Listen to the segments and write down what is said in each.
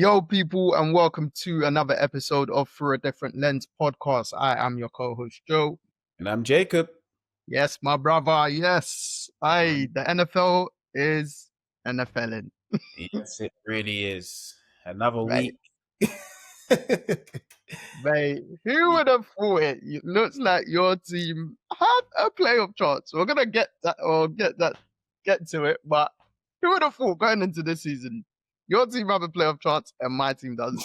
Yo, people, and welcome to another episode of Through a Different Lens podcast. I am your co-host, Joe. And I'm Jacob. Yes, my brother. Yes. The NFL is NFLing. Yes, it really is. Another Mate, week. mate, who would have thought it? It looks like your team had a playoff chance. We're gonna get to it, but who would have thought going into this season, your team have a playoff chance and my team doesn't?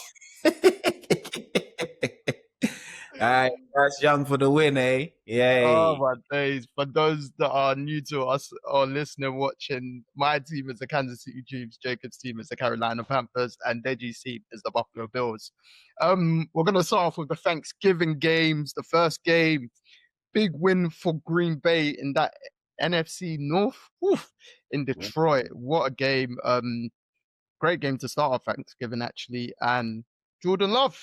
That's young for the win, eh? Oh Yay. my days. For those that are new to us or listening, watching, my team is the Kansas City Chiefs, Jacob's team is the Carolina Panthers, and Deji's team is the Buffalo Bills. We're gonna start off with the Thanksgiving games. The first game, big win for Green Bay in that NFC North. Oof, in Detroit. What a game. Great game to start off Thanksgiving, actually. And Jordan Love,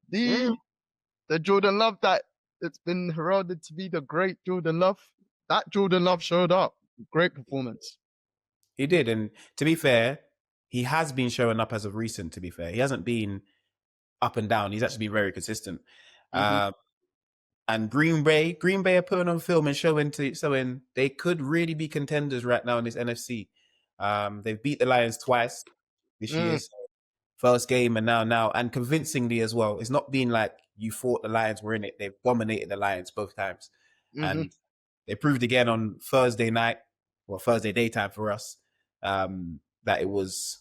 the Jordan Love that it's been heralded to be the great Jordan Love. That Jordan Love showed up. Great performance. He did. And to be fair, he has been showing up as of recent, to be fair. He hasn't been up and down. He's actually been very consistent. Mm-hmm. And Green Bay are putting on film and showing they could really be contenders right now in this NFC. They've beat the Lions twice this year. So first game and now and convincingly as well. It's not been like you thought the Lions were in it. They've dominated the Lions both times. And they proved again on Thursday night, or Thursday daytime for us, that it was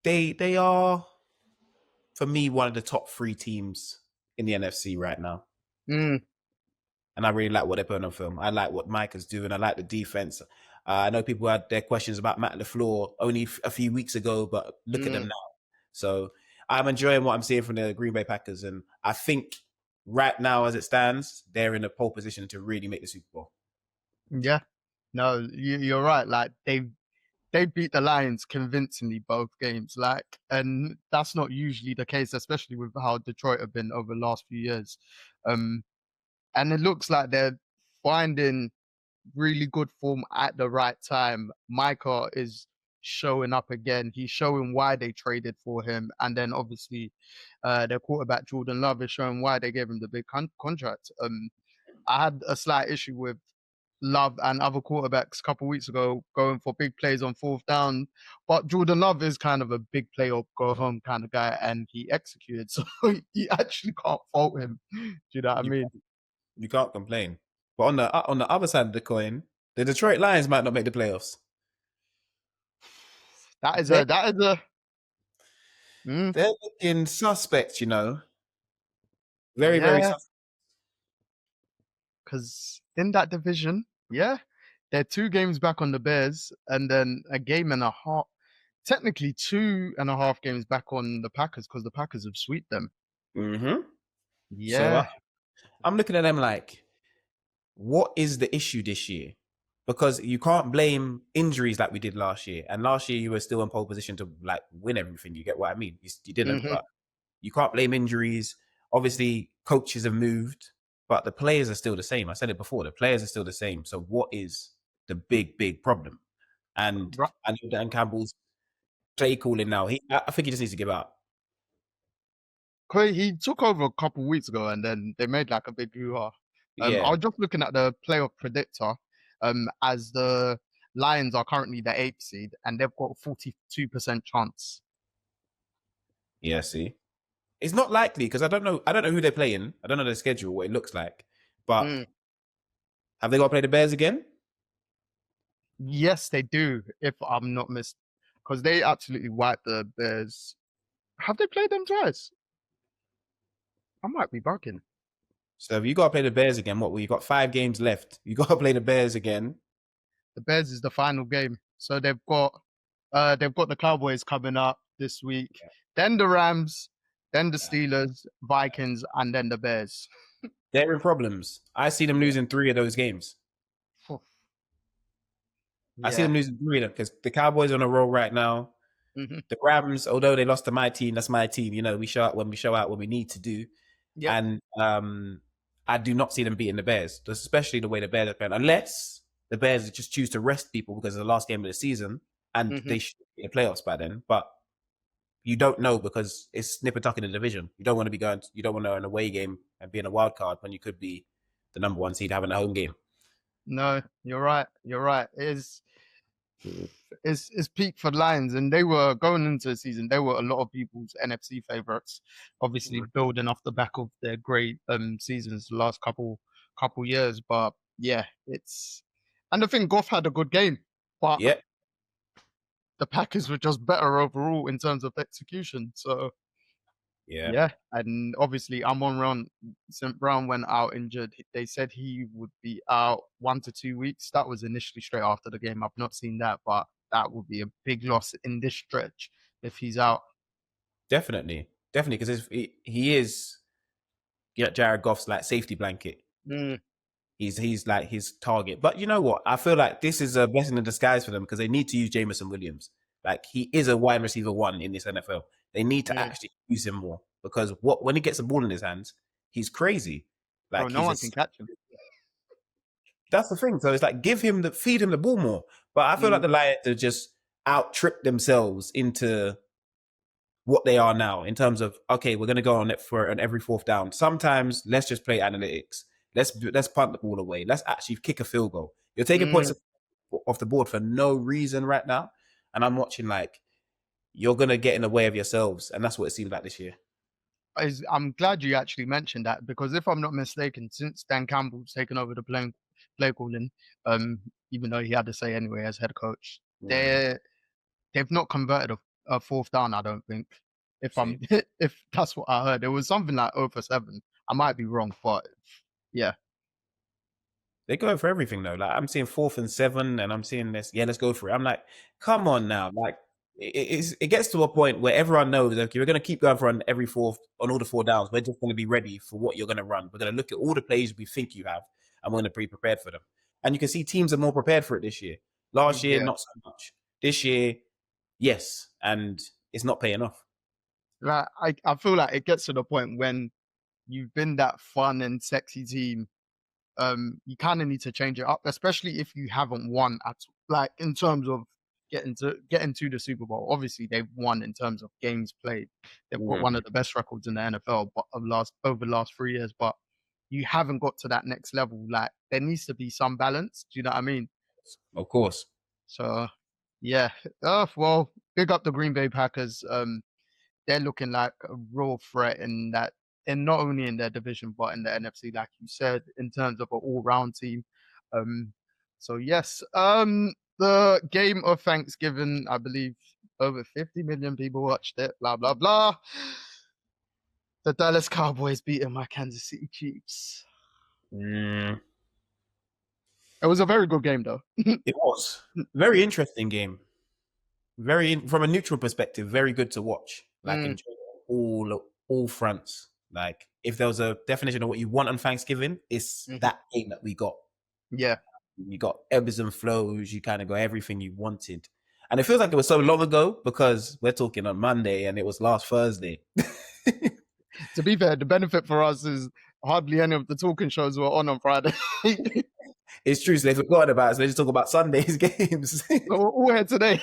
they are, for me, one of the top three teams in the NFC right now. And I really like what they're putting on film. I like what Mike is doing. I like the defense. I know people had their questions about Matt LaFleur only a few weeks ago, but look at them now. So I'm enjoying what I'm seeing from the Green Bay Packers. And I think right now, as it stands, they're in a pole position to really make the Super Bowl. Yeah. No, you're right. Like they beat the Lions convincingly both games. Like, and that's not usually the case, especially with how Detroit have been over the last few years. And it looks like they're finding really good form at the right time. Micah is showing up again. He's showing why they traded for him. And then obviously their quarterback Jordan Love is showing why they gave him the big contract. I had a slight issue with Love and other quarterbacks a couple of weeks ago going for big plays on fourth down. But Jordan Love is kind of a big play or go home kind of guy, and he executed. So you actually can't fault him. Do you know what I mean? You can't complain. But on the other side of the coin, the Detroit Lions might not make the playoffs. They're looking suspect, very, very suspect. Because in that division, they're 2 games back on the Bears, and then a game and a half, technically 2.5 games back on the Packers, because the Packers have swept them. Yeah. So I'm looking at them like, what is the issue this year? Because you can't blame injuries like we did last year. And last year you were still in pole position to like win everything. You get what I mean? You didn't, but you can't blame injuries. Obviously, coaches have moved, but the players are still the same. I said it before, the players are still the same. So what is the big problem? And I know Dan Campbell's play calling now. I think he just needs to give up. He took over a couple of weeks ago, and then they made like a big hoo-ha. I was just looking at the playoff predictor, as the Lions are currently the 8th seed, and they've got a 42% chance. Yeah, see, it's not likely because I don't know who they're playing. I don't know their schedule, what it looks like. But have they got to play the Bears again? Yes, they do. If I'm not mistaken, because they absolutely wiped the Bears. Have they played them twice? I might be bugging. So if you got to play the Bears again, you got 5 games left. You got to play the Bears again. The Bears is the final game. So they've got the Cowboys coming up this week, then the Rams, then the Steelers, Vikings, and then the Bears. They're in problems. I see them losing 3 of those games. I see them losing 3 of them because the Cowboys are on a roll right now. The Rams, although they lost to my team, that's my team. We show out when we need to do. And I do not see them beating the Bears, especially the way the Bears are playing. Unless the Bears just choose to rest people because of the last game of the season and they should be in the playoffs by then. But you don't know because it's nip and tuck in the division. You don't want to be going. You don't want to an away game and be in a wild card when you could be the number one seed having a home game. No, you're right. You're right. It's peak for Lions, and they were going into the season. They were a lot of people's NFC favorites, obviously building off the back of their great seasons the last couple years. But yeah, and I think Goff had a good game, but Yeah, the Packers were just better overall in terms of execution. So yeah, yeah, and obviously Amon-Ra St. Brown went out injured. They said he would be out 1 to 2 weeks. That was initially straight after the game. I've not seen that, but that would be a big loss in this stretch if he's out. definitely, because he is Jared Goff's like safety blanket. Mm, He's like his target. But you know what? I feel like this is a blessing in disguise for them because they need to use Jameson Williams. Like he is a wide receiver one in this NFL. They need to mm. actually use him more because when he gets the ball in his hands, he's crazy. Bro, Like no one can catch him. that's the thing. So it's like feed him the ball more. But I feel like Mm, the Lions have just out tripped themselves into what they are now in terms of okay, we're going to go on it for an every fourth down. Sometimes let's just play analytics. Let's punt the ball away. Let's actually kick a field goal. You're taking points mm. off the board for no reason right now, and I'm watching like you're going to get in the way of yourselves, and that's what it seems like this year. I'm glad you actually mentioned that because if I'm not mistaken, since Dan Campbell's taken over the play calling, even though he had to say anyway as head coach, Mm, they've not converted a fourth down. I don't think. If see. I'm if that's what I heard, it was something like 0 for 7. I might be wrong, but yeah, They go for everything though. Like I'm seeing 4th and 7, and I'm seeing this. Yeah, let's go for it. I'm like, come on now. Like it gets to a point where everyone knows. Okay, we're going to keep going for on every fourth on all the four downs. We're just going to be ready for what you're going to run. We're going to look at all the plays we think you have, and we're going to be prepared for them. And you can see teams are more prepared for it this year. Last year, yeah. not so much. This year, yes, and it's not paying off. Like I feel like it gets to the point when you've been that fun and sexy team, you kind of need to change it up, especially if you haven't won at like in terms of getting to the Super Bowl. Obviously, they've won in terms of games played. They've got one Mm, of the best records in the NFL, but over the last 3 years. But you haven't got to that next level. Like there needs to be some balance. Do you know what I mean? of course. So yeah. Well, big up the Green Bay Packers. They're looking like a real threat in that, and not only in their division but in the NFC, like you said, in terms of an all-round team. Um, so yes, the game of Thanksgiving, I believe over 50 million people watched it. Blah blah blah. The Dallas Cowboys beating my Kansas City Chiefs. Mm, It was a very good game though. it was very interesting game. From a neutral perspective, very good to watch. Like Mm, enjoy all fronts. Like if there was a definition of what you want on Thanksgiving, it's mhm. that game that we got. Yeah, You got ebbs and flows. You kind of got everything you wanted, and it feels like it was so long ago because we're talking on Monday and it was last Thursday. to be fair, the benefit for us is hardly any of the talking shows were on Friday. It's true. So they forgot about it. So they just talk about Sunday's games. So we're all here today.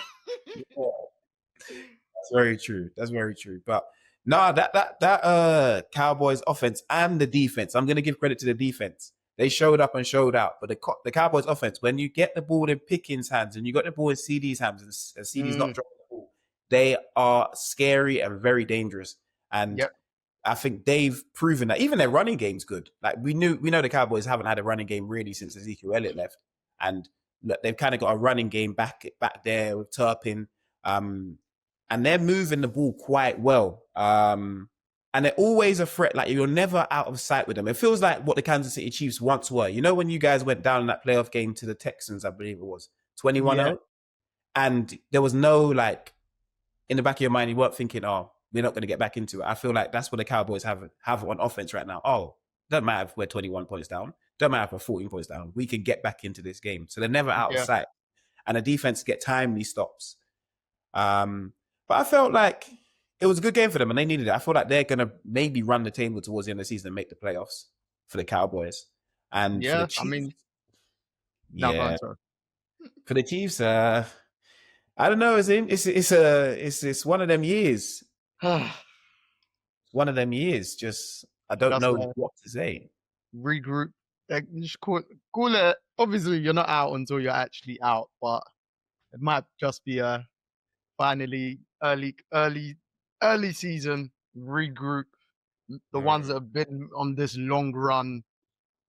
That's very true. That's very true. But no, that Cowboys offense and the defense. I'm gonna give credit to the defense. They showed up and showed out. But the Cowboys offense, when you get the ball in Pickens' hands and you got the ball in CD's hands and CD's not Mm, dropping the ball, they are scary and very dangerous. And yep. I think they've proven that even their running game's good. Like we know the Cowboys haven't had a running game really since Ezekiel Elliott left, and look, they've kind of got a running game back there with Turpin, and they're moving the ball quite well. And they're always a threat. Like you're never out of sight with them. It feels like what the Kansas City Chiefs once were. You know when you guys went down in that playoff game to the Texans, I believe it was Yeah. 21-0, and there was no like in the back of your mind, you weren't thinking, oh, we're not going to get back into it. I feel like that's what the Cowboys have on offense right now. Oh, doesn't matter if we're 21 points down. Don't matter if we're 14 points down. We can get back into this game. So they're never out of Yeah. sight. And the defense get timely stops. But I felt like it was a good game for them and they needed it. I feel like they're going to maybe run the table towards the end of the season and make the playoffs for the Cowboys. And for the Yeah. I Chiefs, mean, no, go yeah, on, sorry. for the Chiefs, I don't know. It's one of them years. One of them years. Just I don't Just know what to say. regroup. Like, just call it. Obviously, you're not out until you're actually out, but it might just be a finally early season regroup. The ones that Mm. have been on this long run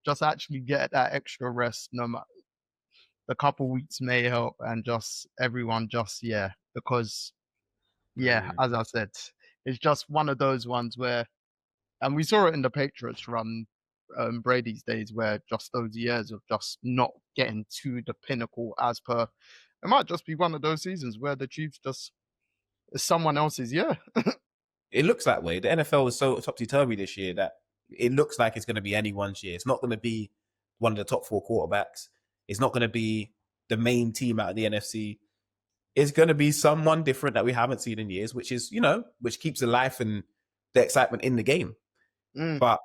just actually get that extra rest. No matter the couple weeks may help, and just everyone just because Mm. as I said, it's just one of those ones where, and we saw it in the Patriots run, Brady's days, where just those years of just not getting to the pinnacle as per. It might just be one of those seasons where the Chiefs just is someone else's year. It looks that way. The NFL is so topsy turvy this year that it looks like it's going to be anyone's year. It's not going to be one of the top four quarterbacks. It's not going to be the main team out of the NFC. It's going to be someone different that we haven't seen in years, which is, which keeps the life and the excitement in the game. Mm. But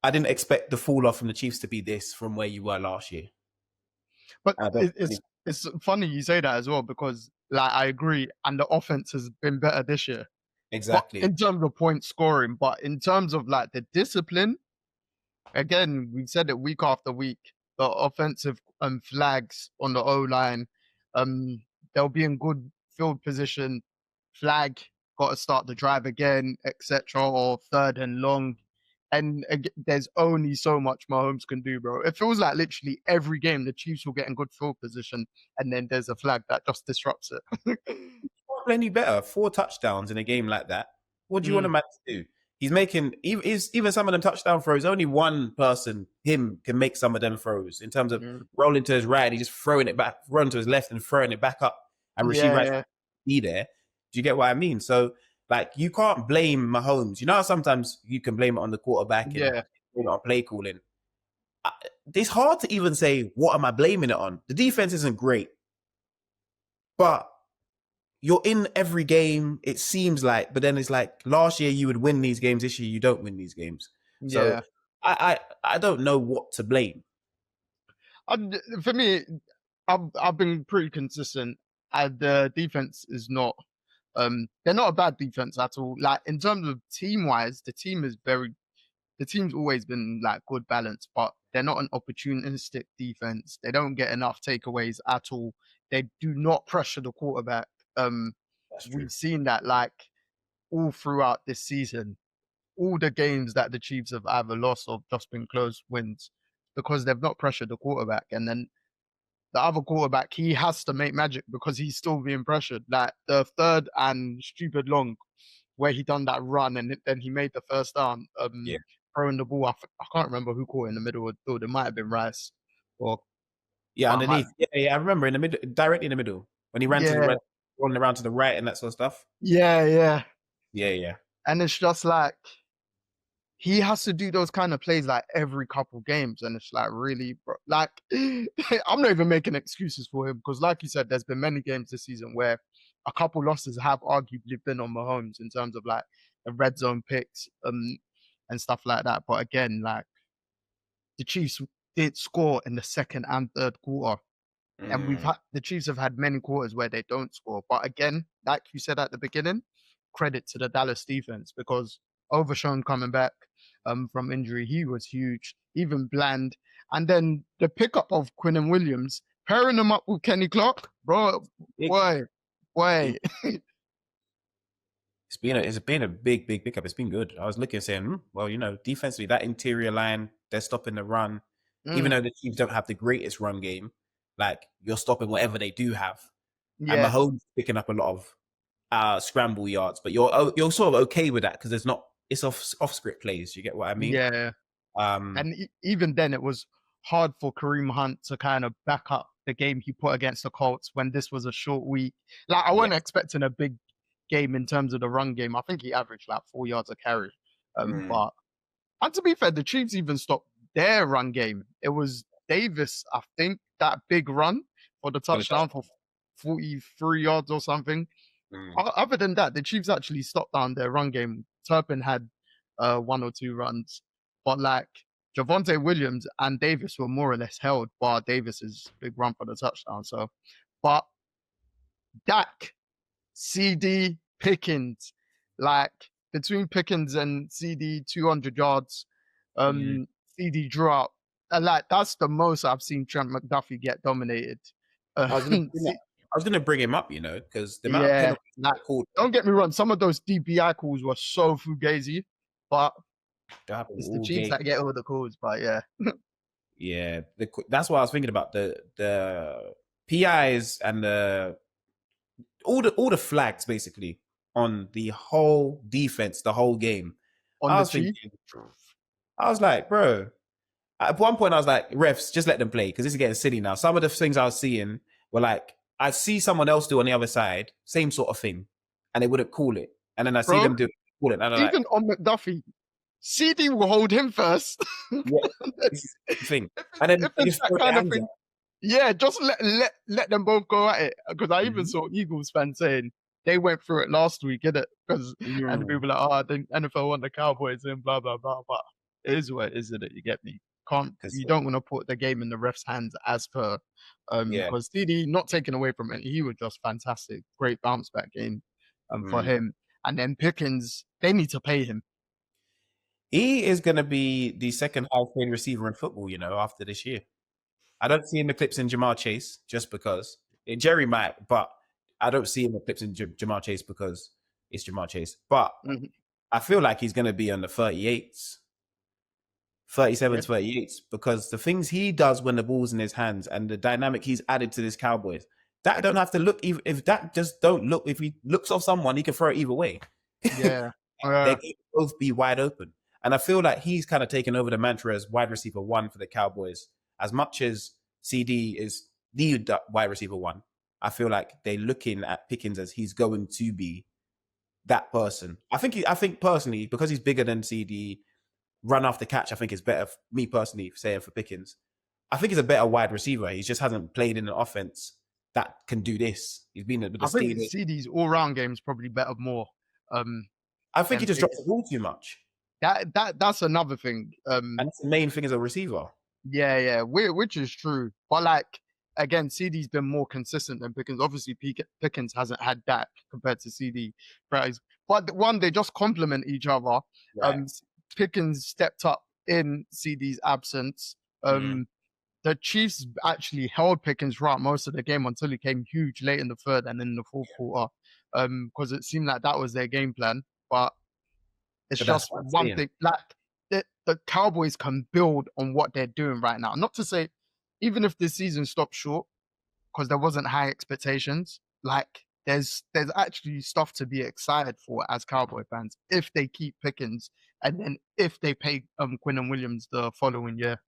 I didn't expect the fall off from the Chiefs to be this from where you were last year. But I don't. it's funny you say that as well, because like I agree, and the offense has been better this year. But Exactly. in terms of point scoring, but in terms of like the discipline, again, we've said it week after week. The offensive flags on the O line, um, they'll be in good field position. Flag, got to start the drive again, etc. Or third and long. And there's only so much Mahomes can do, bro. It feels like literally every game the Chiefs will get in good field position, and then there's a flag that just disrupts it. Any better. 4 touchdowns in a game like that. What do you want a Mm, man to do? He's making even some of them touchdown throws. Only one person, him, can make some of them throws in terms of mm. rolling to his right. He's just throwing it back, run to his left, and throwing it back up. And Rasheed Yeah, Rice yeah, be there. Do you get what I mean? So like you can't blame Mahomes. You know how sometimes you can blame it on the quarterback and yeah. blame it on play calling. It's hard to even say what am I blaming it on. The defense isn't great, but you're in every game, it seems like, but then it's like last year you would win these games, this year you don't win these games. So Yeah. I don't know what to blame. For me, I've been pretty consistent. The defense is not. They're not a bad defense at all. Like in terms of team wise, the team's always been like good balance, but they're not an opportunistic defense. They don't get enough takeaways at all. They do not pressure the quarterback. Um, That's true. we've seen that like all throughout this season. All the games that the Chiefs have either lost or just been close wins because they've not pressured the quarterback. And then the other quarterback, he has to make magic because he's still being pressured. Like the third and stupid long where he done that run and then he made the first down, Yeah. throwing the ball. I can't remember who caught it in the middle of the field. It might have been Rice, or Yeah, but I might. underneath. Yeah, yeah, I remember in the middle, directly in the middle. When he ran to the Yeah, right, rolling around to the right and that sort of stuff. yeah. Yeah, yeah. And it's just like he has to do those kind of plays like every couple games, and it's like really, bro, like I'm not even making excuses for him because, like you said, there's been many games this season where a couple losses have arguably been on Mahomes in terms of like the red zone picks, and stuff like that. But again, like the Chiefs did score in the second and third quarter, and Mm, the Chiefs have had many quarters where they don't score. But again, like you said at the beginning, credit to the Dallas defense because Overshown coming back from injury, he was huge, even Bland, and then the pickup of Quinn and Williams, pairing them up with Kenny Clark, bro, big, boy, boy, big. It's been a big, big pickup. It's been good. I was looking saying, well, defensively, that interior line, they're stopping the run. Even mm, though the Chiefs don't have the greatest run game, like you're stopping whatever they do have. And yeah, Mahomes picking up a lot of scramble yards, but you're sort of okay with that because it's off script plays. You get what I mean? yeah. Um, And even then, it was hard for Kareem Hunt to kind of back up the game he put against the Colts when this was a short week. Like, I wasn't yes. expecting a big game in terms of the run game. I think he averaged like 4 yards a carry. Mm, But and to be fair, the Chiefs even stopped their run game. It was Davis, I think, that big run for the for the touchdown for 43 yards or something. mm, Other than that, the Chiefs actually stopped down their run game. Turpin had one or two runs, but like Javonte Williams and Davis were more or less held, bar Davis's big run for the touchdown. So, but Dak, CD, Pickens, Like between Pickens and CD, 200 yards. Mm. CD drop. And like that's the most I've seen Trent McDuffie get dominated. I was gonna bring that, See, I was gonna bring him up, because the amount of yeah, penalties like that called don't get me wrong, some of those DPI calls were so fugazi, but that happened it's the all Chiefs game. that get all the calls. But yeah, Yeah, that's what I was thinking about, the PIs and all the flags basically on the whole defense, the whole game. on I the was Chiefs, thinking, I was like, bro. At one point, I was like, refs, just let them play because this is getting silly now. Some of the things I was seeing were like, I see someone else do on the other side, same sort of thing, and they wouldn't call it. And then I see bro, them do it, call it. And I'm like, even on McDuffie, CD will hold him first. yeah, And then it's the same thing. And then if they it's just that throw their kind of hands thing, up. yeah, just let them both go at it. Because I even Mhm. saw Eagles fans saying they went through it last week, innit? Because and the Mm. people are like, oh, the NFL want the Cowboys and blah blah blah. But it is what it is, innit? You get me? Because You don't want to put the game in the ref's hands as per yeah, because CD not taken away from it, he was just fantastic, great bounce back game for mm. him. And then Pickens, they need to pay him. He is going to be the second highest paid receiver in football, after this year. I don't see him eclipsing Jamar Chase just because Jerry might, but I don't see him eclipsing Jamar Chase because it's Jamar Chase. But Mhm. I feel like he's going to be on the 38s, Yeah, 37s, 38s because the things he does when the ball's in his hands and the dynamic he's added to this Cowboys, that don't have to look, if that just don't look, if he looks off someone, he can throw it either way. yeah, They can both be wide open. And I feel like he's kind of taken over the mantra as wide receiver one for the Cowboys. As much as CD is the wide receiver one, I feel like they're looking at Pickens as he's going to be that person. I think personally, because he's bigger than CD, run after catch, I think is better. Me personally, saying for Pickens, I think he's a better wide receiver. He just hasn't played in an offense that can do this. He's been with the I think Steelers. CD's all round game is probably better more um, I think he than just drops the Pickens. ball too much, That's another thing. and that's the main thing as a receiver. Yeah, which is true. But like again, CD's been more consistent than Pickens. Obviously, Pickens hasn't had that compared to CD. But one, they just complement each other. Right. Um, Pickens stepped up in CD's absence. Mm. The Chiefs actually held Pickens throughout most of the game until he came huge late in the third and in the fourth quarter. Because it seemed like that was their game plan. But it's But that's just what I'm one saying. thing. Like the Cowboys can build on what they're doing right now. Not to say, even if this season stopped short, because there wasn't high expectations. Like there's actually stuff to be excited for as Cowboy fans if they keep Pickens and then if they pay Quinn Williams the following year.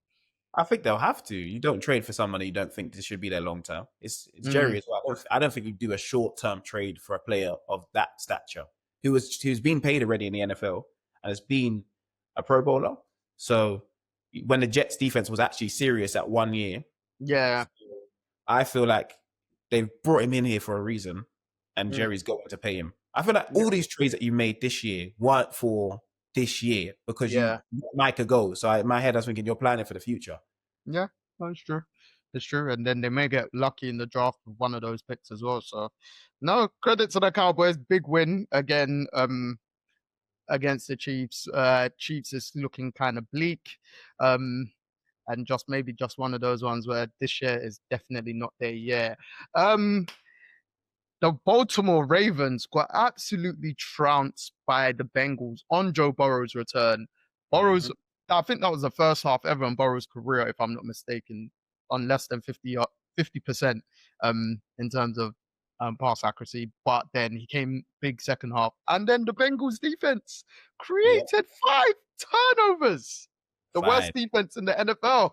I think they'll have to. You don't trade for someone you don't think this should be there long term. It's Mm, Jerry as well. I don't think you do a short term trade for a player of that stature who's been paid already in the NFL and has been a Pro Bowler. So when the Jets defense was actually serious at 1 year, yeah, I feel like they've brought him in here for a reason, and mm, Jerry's going to pay him. I feel like yeah, all these trades that you made this year weren't for this year because you yeah, let Micah go. So in my head, I was thinking you're planning for the future. yeah. That's true. It's true. And then they may get lucky in the draft with one of those picks as well. So no credit to the Cowboys. Big win again. Against the Chiefs. Chiefs is looking kind of bleak. And just maybe just one of those ones where this year is definitely not their year. Um, the Baltimore Ravens got absolutely trounced by the Bengals on Joe Burrow's return. Mm-hmm. Burrow's, I think that was the first half ever in Burrow's career, if I'm not mistaken, on less than 50% in terms of pass accuracy. But then he came big second half. And then the Bengals defense Yeah, created 5 turnovers. The worst five. defense in the NFL.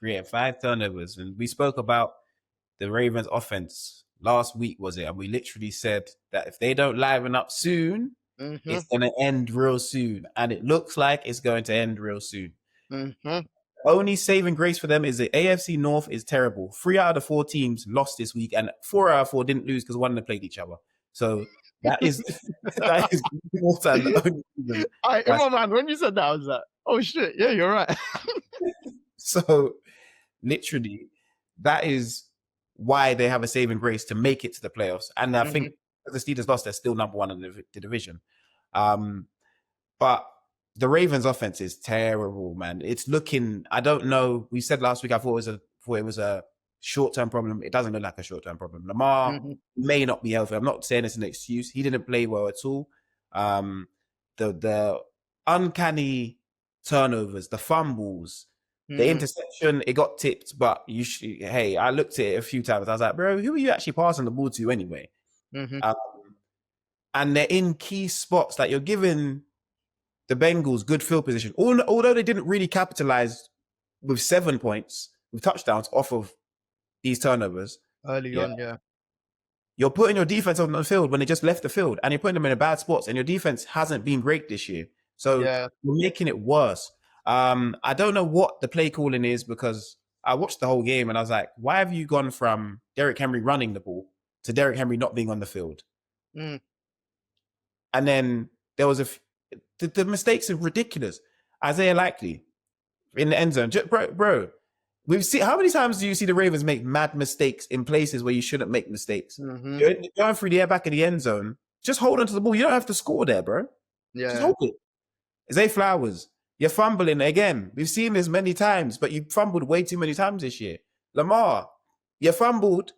Create 5 turnovers. And we spoke about the Ravens offense last week, was it? And we literally said that if they don't liven up soon, Mm-hmm, it's going to end real soon. And it looks like it's going to end real soon. mm-hmm. Only saving grace for them is the AFC North is terrible. 3 out of the 4 teams lost this week, and 4 out of 4 didn't lose because one of them played each other. So that is that is more than the only reason. In my mind, when you said that, I was like, oh shit, yeah, you're right. So literally, that is why they have a saving grace to make it to the playoffs. And I think Mhm. the Steelers lost, they're still number one in the division. But the Ravens offense is terrible, man. It's looking, I don't know. We said last week I thought it was a short-term problem. It doesn't look like a short-term problem. Lamar Hmm. may not be healthy. I'm not saying it's an excuse. He didn't play well at all. Um, the uncanny turnovers, the fumbles, the Hmm. interception, it got tipped, but hey, I looked at it a few times. I was like, bro, who are you actually passing the ball to anyway? Hmm. Um, and they're in key spots. Like you're giving the Bengals good field position. Although they didn't really capitalize with 7 points, with touchdowns off of these turnovers, Early yeah, on, yeah. you're putting your defense on the field when they just left the field, and you're putting them in a bad spots, and your defense hasn't been great this year. So Yeah. you're making it worse. I don't know what the play calling is because I watched the whole game and I was like, why have you gone from Derrick Henry running the ball to Derrick Henry not being on the field? Mm. And then there was the mistakes are ridiculous. Isaiah Likely in the end zone. Bro, we've seen how many times do you see the Ravens make mad mistakes in places where you shouldn't make mistakes? Hmm. You're going through the air back in the end zone. Just hold onto the ball. You don't have to score there, bro. Just Yeah. hold it. Zay Flowers, you're fumbling again. We've seen this many times, but you fumbled way too many times this year. Lamar, you fumbled.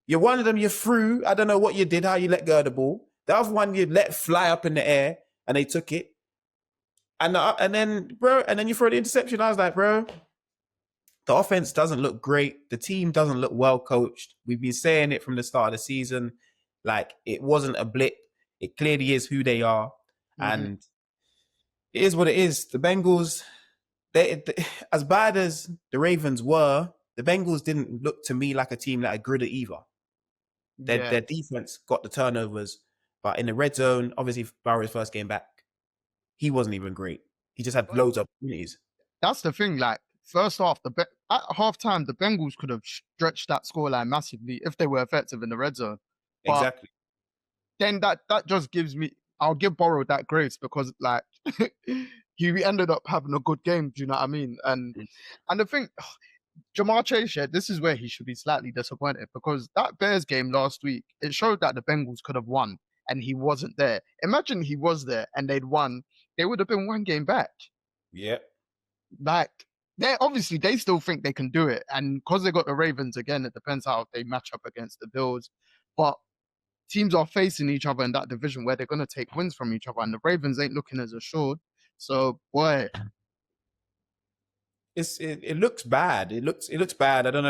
You one of them you threw. I don't know what you did, how you let go of the ball. The other one you let fly up in the air and they took it. And then, bro, and then you throw the interception. I was like, bro, the offense doesn't look great. The team doesn't look well coached. We've been saying it from the start of the season. Like, it wasn't a blip. It clearly is who they are. Hmm. And it is what it is. The Bengals, they as bad as the Ravens were, the Bengals didn't look to me like a team that are gritty either. Yeah. Their defense got the turnovers, but in the red zone, obviously Burrow's first game back, he wasn't even great. He just had loads of opportunities. That's the thing. Like, first off, at halftime, the Bengals could have stretched that scoreline massively if they were effective in the red zone. But Exactly. then that just gives me. I'll give Borrow that grace because like he ended up having a good game. Do you know what I mean? And the thing, Jamar Chase, yeah, this is where he should be slightly disappointed because that Bears game last week, it showed that the Bengals could have won and he wasn't there. Imagine he was there and they'd won, they would have been one game back. Yeah. Like, they still think they can do it. And because they got the Ravens again, it depends how they match up against the Bills. But teams are facing each other in that division where they're going to take wins from each other. And the Ravens ain't looking as assured. So, boy, It looks bad. It looks bad. I don't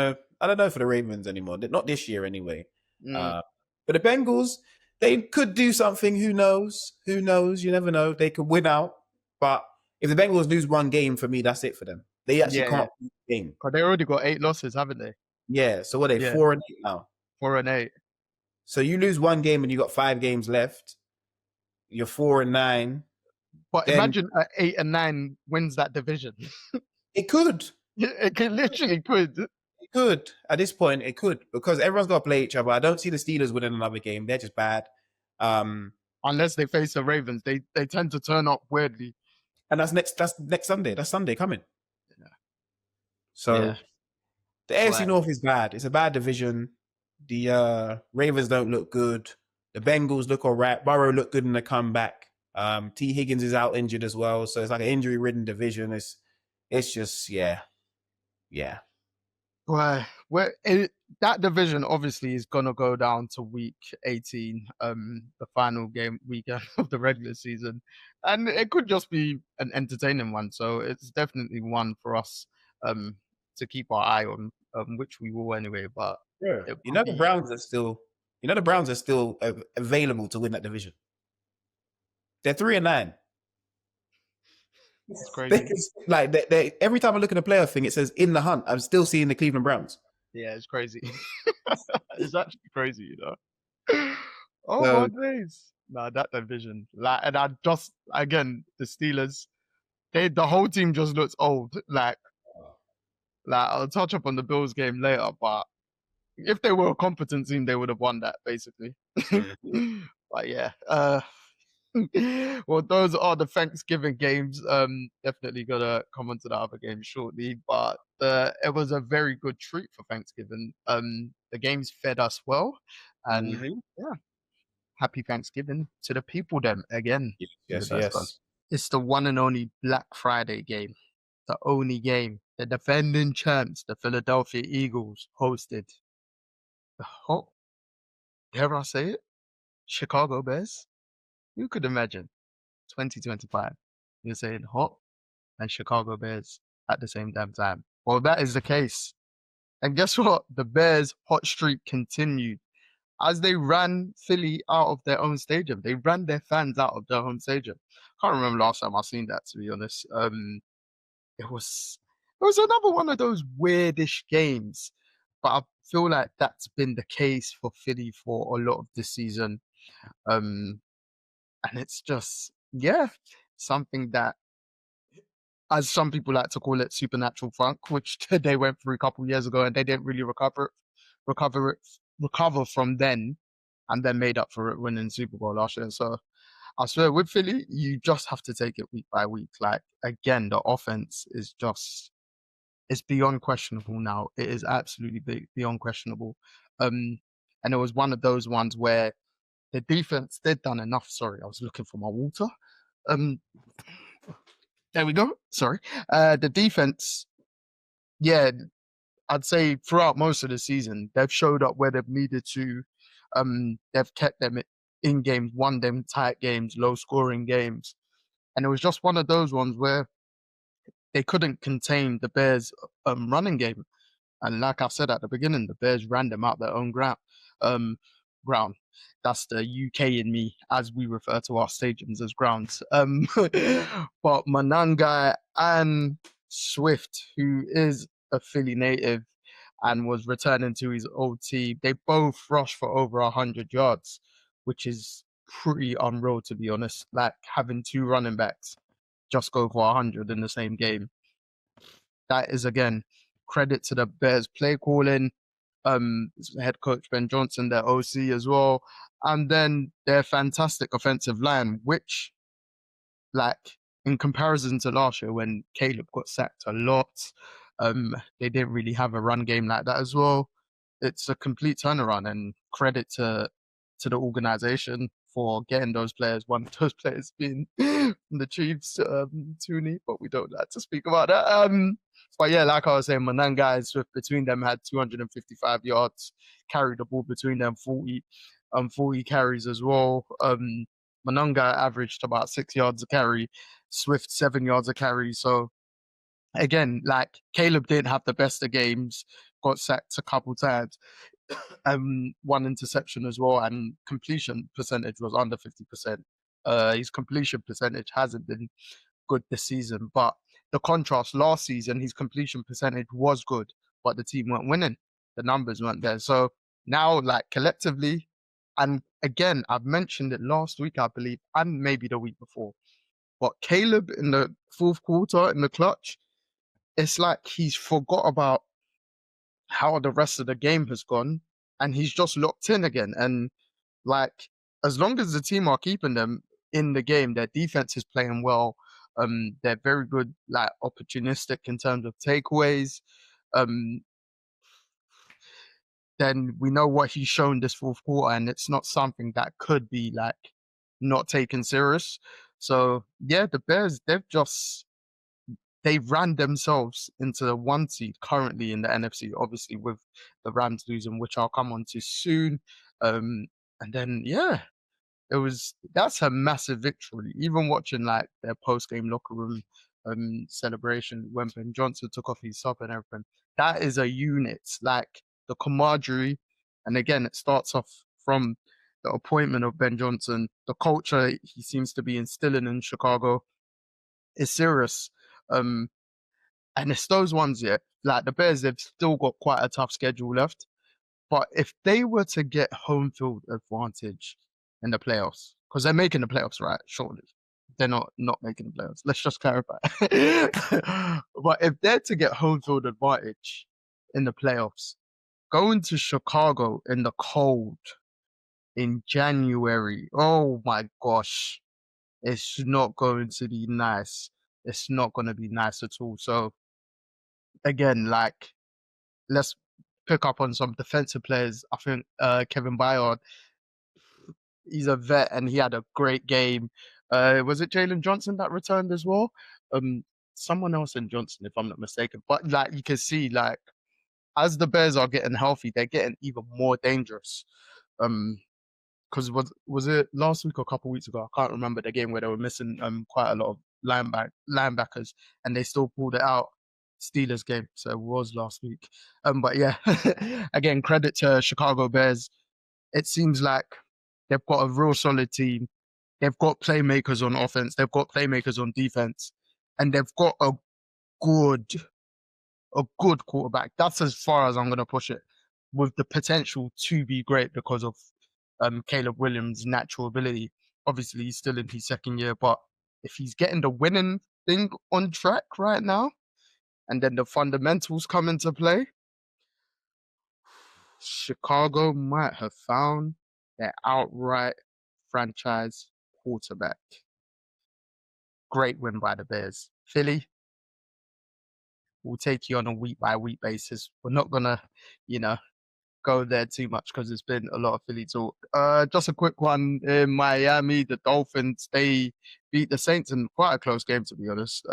know for the Ravens anymore. Not this year anyway. mm, Uh, but the Bengals, they could do something. Who knows? Who knows? You never know. They could win out. But if the Bengals lose one game, for me, that's it for them. They actually yeah, yeah. can't lose a game. Because they already got 8 losses, haven't they? Yeah. So what are they? Yeah, 4-8 now. 4-8. So you lose one game and you got 5 games left. You're 4-9. But Then imagine 8 and 9 wins that division. it could. It could literally could. It could. At this point, it could because everyone's got to play each other. I don't see the Steelers winning another game. They're just bad. Um, Unless they face the Ravens. They tend to turn up weirdly. and that's next Sunday. That's Sunday coming. Yeah. So the AFC Well, North is bad. It's a bad division. The Ravens don't look good. The Bengals look all right. Burrow looked good in the comeback. T. Higgins is out injured as well. So it's like an injury-ridden division. It's just yeah. that division obviously is gonna go down to week 18, the final game weekend of the regular season, and it could just be an entertaining one. So it's definitely one for us to keep our eye on, which we will anyway. But Yeah. it could be The Browns are still available to win that division. They're 3-9. it's They crazy. can, like every time I look at a playoff thing, it says in the hunt. I'm still seeing the Cleveland Browns. Yeah, it's crazy. It's actually crazy, you know. Oh my So days. Nah, that division. Like, and I just again the Steelers. The whole team just looks old. Like I'll touch up on the Bills game later, but if they were a competent team, they would have won that basically. mhm. But yeah, well, those are the Thanksgiving games. Definitely gonna come on to the other games shortly, but it was a very good treat for Thanksgiving. The games fed us well, and Mhm. yeah, happy Thanksgiving to the people then again. Yes, To the yes, best God. yes. It's the one and only Black Friday game. The only game. The defending champs, the Philadelphia Eagles, hosted the hot, dare I say it, Chicago Bears. Who could imagine 2025? You're saying hot and Chicago Bears at the same damn time. Well, that is the case. And guess what? The Bears' hot streak continued as they ran Philly out of their own stadium. They ran their fans out of their home stadium. Can't remember last time I seen that, to be honest. It was another one of those weirdish games, but I feel like that's been the case for Philly for a lot of this season. Um, and it's just something that, as some people like to call it, supernatural funk, which they went through a couple years ago, and they didn't really recover it, recover from then, and then made up for it winning the Super Bowl last year. So I swear, with Philly, you just have to take it week by week. Like again, the offense is just it's beyond questionable now. It is absolutely beyond questionable. And it was one of those ones where the defense did done enough. Sorry, I was looking for my water. Um, there we go. Sorry. The defense, yeah, I'd say throughout most of the season, they've showed up where they've needed to. They've kept them in games, won them tight games, low scoring games. And it was just one of those ones where they couldn't contain the Bears' running game. And like I said at the beginning, the Bears ran them out their own ground. Um, ground. That's the UK in me, as we refer to our stadiums as grounds. But Mananga and Swift, who is a Philly native and was returning to his old team, they both rushed for over 100 yards, which is pretty unreal, to be honest. Like having two running backs just go for 100 in the same game. That is again credit to the Bears play calling, head coach Ben Johnson, their OC as well, and then their fantastic offensive line, which like in comparison to last year when Caleb got sacked a lot, they didn't really have a run game like that as well. It's a complete turnaround and credit to the organization for getting those players. One of those players being the Chiefs, Tooney, but we don't like to speak about that. But yeah, like I was saying, Mananga and Swift between them had 255 yards, carried the ball between them 40 carries as well. Mananga averaged about 6 yards a carry, Swift 7 yards a carry. So again, like Caleb didn't have the best of games, got sacked a couple times, one interception as well, and completion percentage was under 50%. His completion percentage hasn't been good this season, but the contrast last season, his completion percentage was good, but the team weren't winning. The numbers weren't there. So now, like collectively, and again, I've mentioned it last week, I believe, and maybe the week before. But Caleb in the fourth quarter in the clutch, it's like he's forgot about how the rest of the game has gone, and he's just locked in again. And like, as long as the team are keeping them in the game, their defense is playing well. They're very good, like opportunistic in terms of takeaways. Um, then we know what he's shown this fourth quarter, and it's not something that could be like not taken serious. So yeah, the Bears they've ran themselves into the one seed currently in the NFC, obviously with the Rams losing, which I'll come on to soon. And then yeah, that's a massive victory. Even watching like their post game locker room celebration when Ben Johnson took off his sub and everything, that is a unit. Like the camaraderie, and again, it starts off from the appointment of Ben Johnson, the culture he seems to be instilling in Chicago is serious. Um, and it's those ones, yeah. Like the Bears, they've still got quite a tough schedule left. But if they were to get home field advantage in the playoffs, because they're making the playoffs, right? Surely they're not making the playoffs. Let's just clarify. But if they're to get home field advantage in the playoffs, going to Chicago in the cold in January, oh my gosh, it's not going to be nice. It's not going to be nice at all. So again, like let's pick up on some defensive players. I think Kevin Byard He's a vet, and he had a great game. Was it Jalen Johnson that returned as well? Um, Someone else in Johnson, if I'm not mistaken. But like you can see, like as the Bears are getting healthy, they're getting even more dangerous. Um, because was it last week or a couple of weeks ago? I can't remember the game where they were missing quite a lot of linebackers, and they still pulled it out. Steelers game, so it was last week. But yeah, again, credit to Chicago Bears. It seems like they've got a real solid team. They've got playmakers on offense. They've got playmakers on defense, and they've got good a good quarterback. That's as far as I'm going to push it, with the potential to be great because of Caleb Williams' natural ability. Obviously, he's still in his second year, but if he's getting the winning thing on track right now, and then the fundamentals come into play, Chicago might have found their outright franchise quarterback. Great win by the Bears. Philly, we'll take you on a week by week basis. We're not gonna, you know, go there too much because there's been a lot of Philly talk. Just a quick one in Miami. The Dolphins, they beat the Saints in quite a close game, to be honest.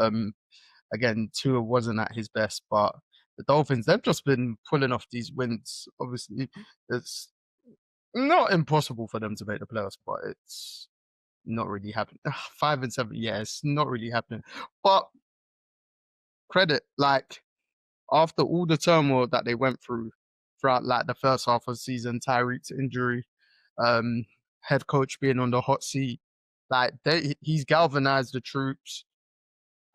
Again, Tua wasn't at his best, but the Dolphins, they've just been pulling off these wins. Obviously, it's not impossible for them to make the playoffs, but it's not really happening. 5-7, yeah, it's not really happening. But credit, like after all the turmoil that they went through throughout like the first half of the season, Tyreek's injury, um, head coach being on the hot seat, like he's galvanized the troops.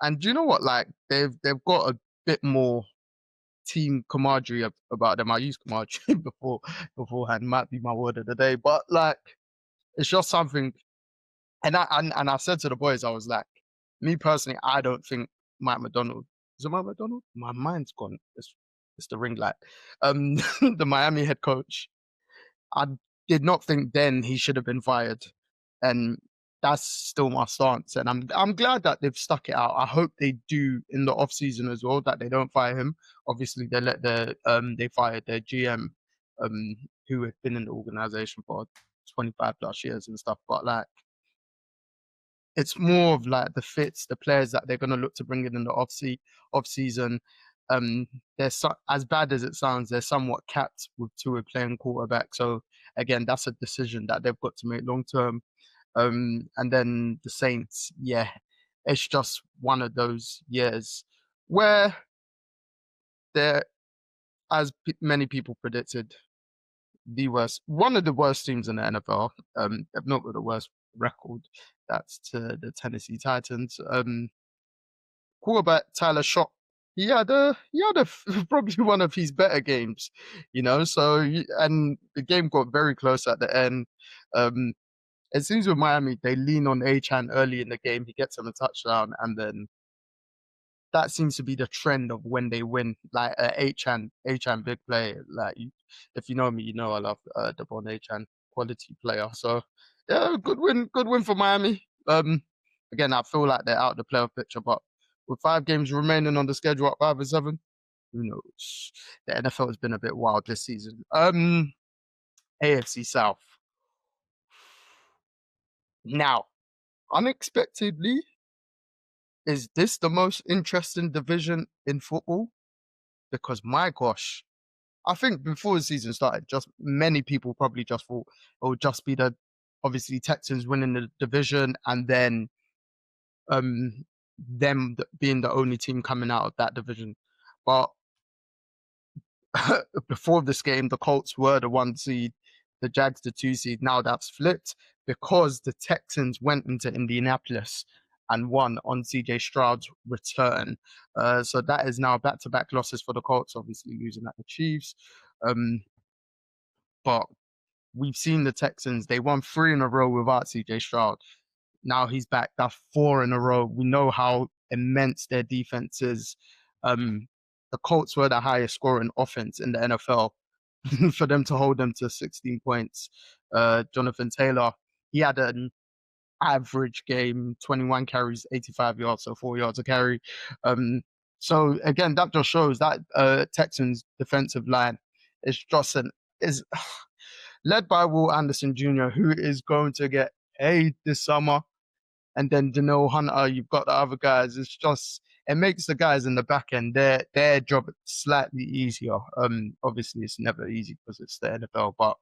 And do you know what? Like they've got a bit more team camaraderie about them. I used camaraderie beforehand, might be my word of the day, but like it's just something. And I said to the boys, I was like, me personally, I don't think Mike McDonald is it Mike McDonald? My mind's gone. It's the ring light. The Miami head coach. I did not think then he should have been fired, and that's still my stance. And I'm glad that they've stuck it out. I hope they do in the off season as well, that they don't fire him. Obviously, they fired their GM, who had been in the organization for 25 plus years and stuff. But like, it's more of like the fits, the players that they're going to look to bring in the off season. As bad as it sounds, they're somewhat capped with Tua playing quarterback. So again, that's a decision that they've got to make long term. And then the Saints, yeah, it's just one of those years where they're, as many people predicted, one of the worst teams in the NFL. If not with the worst record. That's to the Tennessee Titans. Quarterback Tyler Shock. Probably one of his better games, So and the game got very close at the end. It seems with Miami they lean on Achan early in the game. He gets him a touchdown, and then that seems to be the trend of when they win. Like Achan big play. Like if you know me, you know I love the Bon Achan quality player. So yeah, good win for Miami. Again, I feel like they're out of the playoff picture, but with 5 games remaining on the schedule at 5-7, who knows? The NFL has been a bit wild this season. AFC South. Now, unexpectedly, is this the most interesting division in football? Because my gosh, I think before the season started, just many people probably just thought it would just be the obviously Texans winning the division and then them being the only team coming out of that division. But before this game, the Colts were the 1 seed, the Jags the 2 seed. Now that's flipped because the Texans went into Indianapolis and won on CJ Stroud's return. So that is now back-to-back losses for the Colts, obviously losing at the Chiefs. But we've seen the Texans, they won 3 in a row without CJ Stroud. Now he's back. That's 4 in a row. We know how immense their defense is. The Colts were the highest scoring offense in the NFL. For them to hold them to 16 points. Jonathan Taylor, he had an average game, 21 carries, 85 yards, so 4 yards a carry. So again, that just shows that Texans defensive line is just is led by Will Anderson Jr., who is going to get paid this summer. And then Daniel Hunter, you've got the other guys. It's just it makes the guys in the back end their job slightly easier. Obviously it's never easy because it's the NFL, but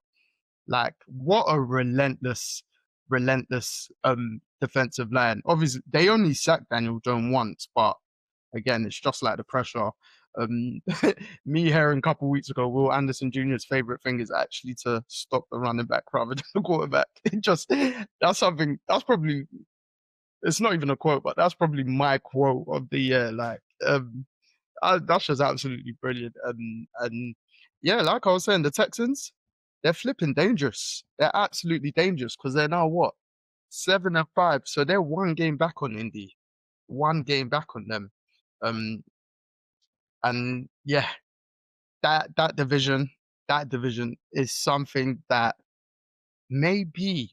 like what a relentless defensive line. Obviously they only sacked Daniel Jones once, but again, it's just like the pressure. Um, me hearing a couple of weeks ago, Will Anderson Jr.'s favorite thing is actually to stop the running back rather than the quarterback. It just that's something that's probably it's not even a quote, but that's probably my quote of the year. Like, that's just absolutely brilliant. And yeah, like I was saying, the Texans, they're flipping dangerous. They're absolutely dangerous because they're now what 7-5, so they're one game back on Indy, one game back on them. Um, and yeah, that division is something that maybe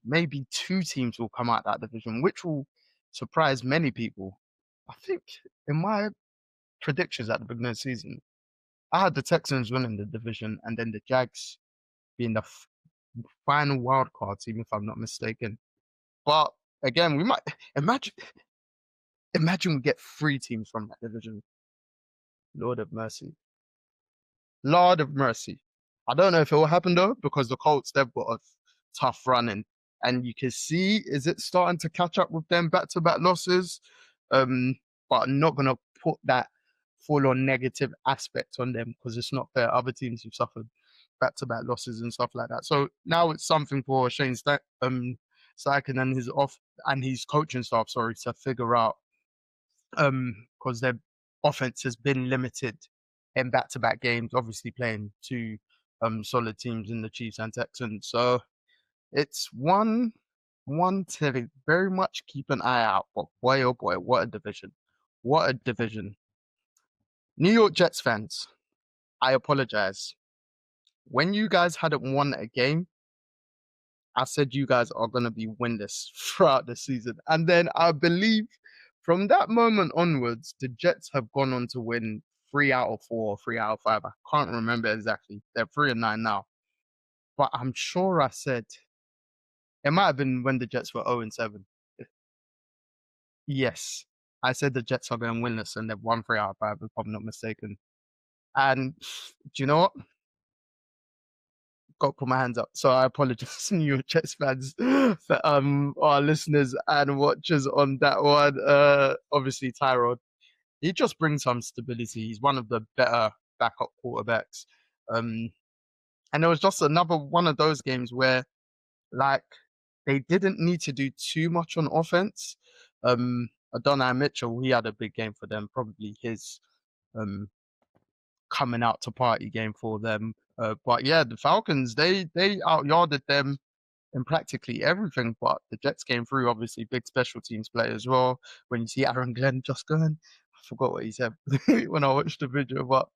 two teams will come out that division, which will surprise many people. I think in my predictions at the beginning of the season, I had the Texans winning the division and then the Jags being the final wild card team, if I'm not mistaken. But again, we might imagine we get three teams from that division. Lord of mercy. Lord of mercy. I don't know if it will happen though, because the Colts, they've got a tough running. And you can see, is it starting to catch up with them back-to-back losses? But I'm not going to put that full-on negative aspect on them because it's not fair. Other teams who've suffered back-to-back losses and stuff like that. So now it's something for Shane Steichen and his coaching staff, sorry, to figure out because their offense has been limited in back-to-back games, obviously playing two solid teams in the Chiefs and Texans. So it's one to very much keep an eye out. But boy, oh boy, what a division. What a division. New York Jets fans, I apologize. When you guys hadn't won a game, I said you guys are going to be winless throughout the season. And then I believe from that moment onwards, the Jets have gone on to win 3 out of 4, 3 out of 5. I can't remember exactly. They're 3-9 now. But I'm sure I said it might have been when the Jets were 0-7. Yes. I said the Jets are going winless and they've won 3 out of 5, if I'm not mistaken. And do you know what? Got to put my hands up. So I apologize to New York Jets fans for our listeners and watchers on that one. Obviously Tyrod, he just brings some stability. He's one of the better backup quarterbacks. And there was just another one of those games where like they didn't need to do too much on offense. Adonai Mitchell, he had a big game for them, probably his coming out to party game for them. But yeah, the Falcons, they outyarded them in practically everything, but the Jets came through, obviously big special teams play as well. When you see Aaron Glenn just going, I forgot what he said when I watched the video, but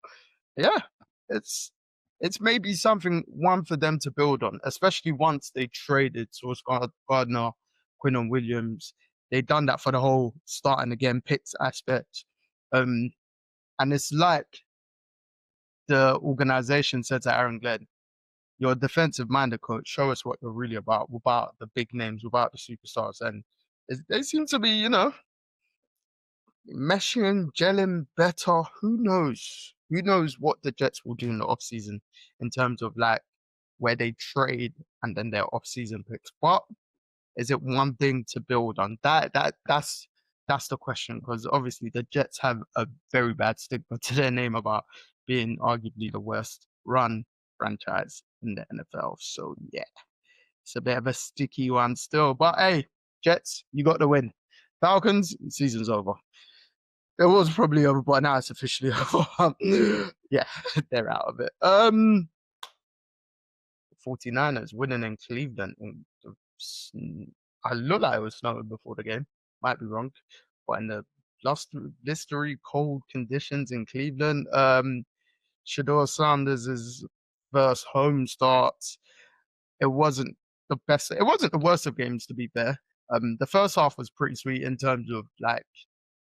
yeah, it's maybe one for them to build on, especially once they traded Sauce Gardner, Quinnen Williams. They've done that for the whole starting again picks aspect. And it's like the organization said to Aaron Glenn, you're a defensive minded coach. Show us what you're really about, without the big names, without the superstars. And they seem to be, meshing, gelling better. Who knows? Who knows what the Jets will do in the offseason in terms of like where they trade and then their offseason picks. But is it one thing to build on? That's the question, because obviously the Jets have a very bad stigma to their name about being arguably the worst run franchise in the NFL. So yeah, it's a bit of a sticky one still. But hey, Jets, you got the win. Falcons, season's over. It was probably over, but now it's officially over. Yeah, they're out of it. 49ers winning in Cleveland. I look like it was snowing before the game. Might be wrong. But in the last blistery cold conditions in Cleveland, Shador Sanders' first home start, it wasn't the best. It wasn't the worst of games, to be fair. The first half was pretty sweet in terms of like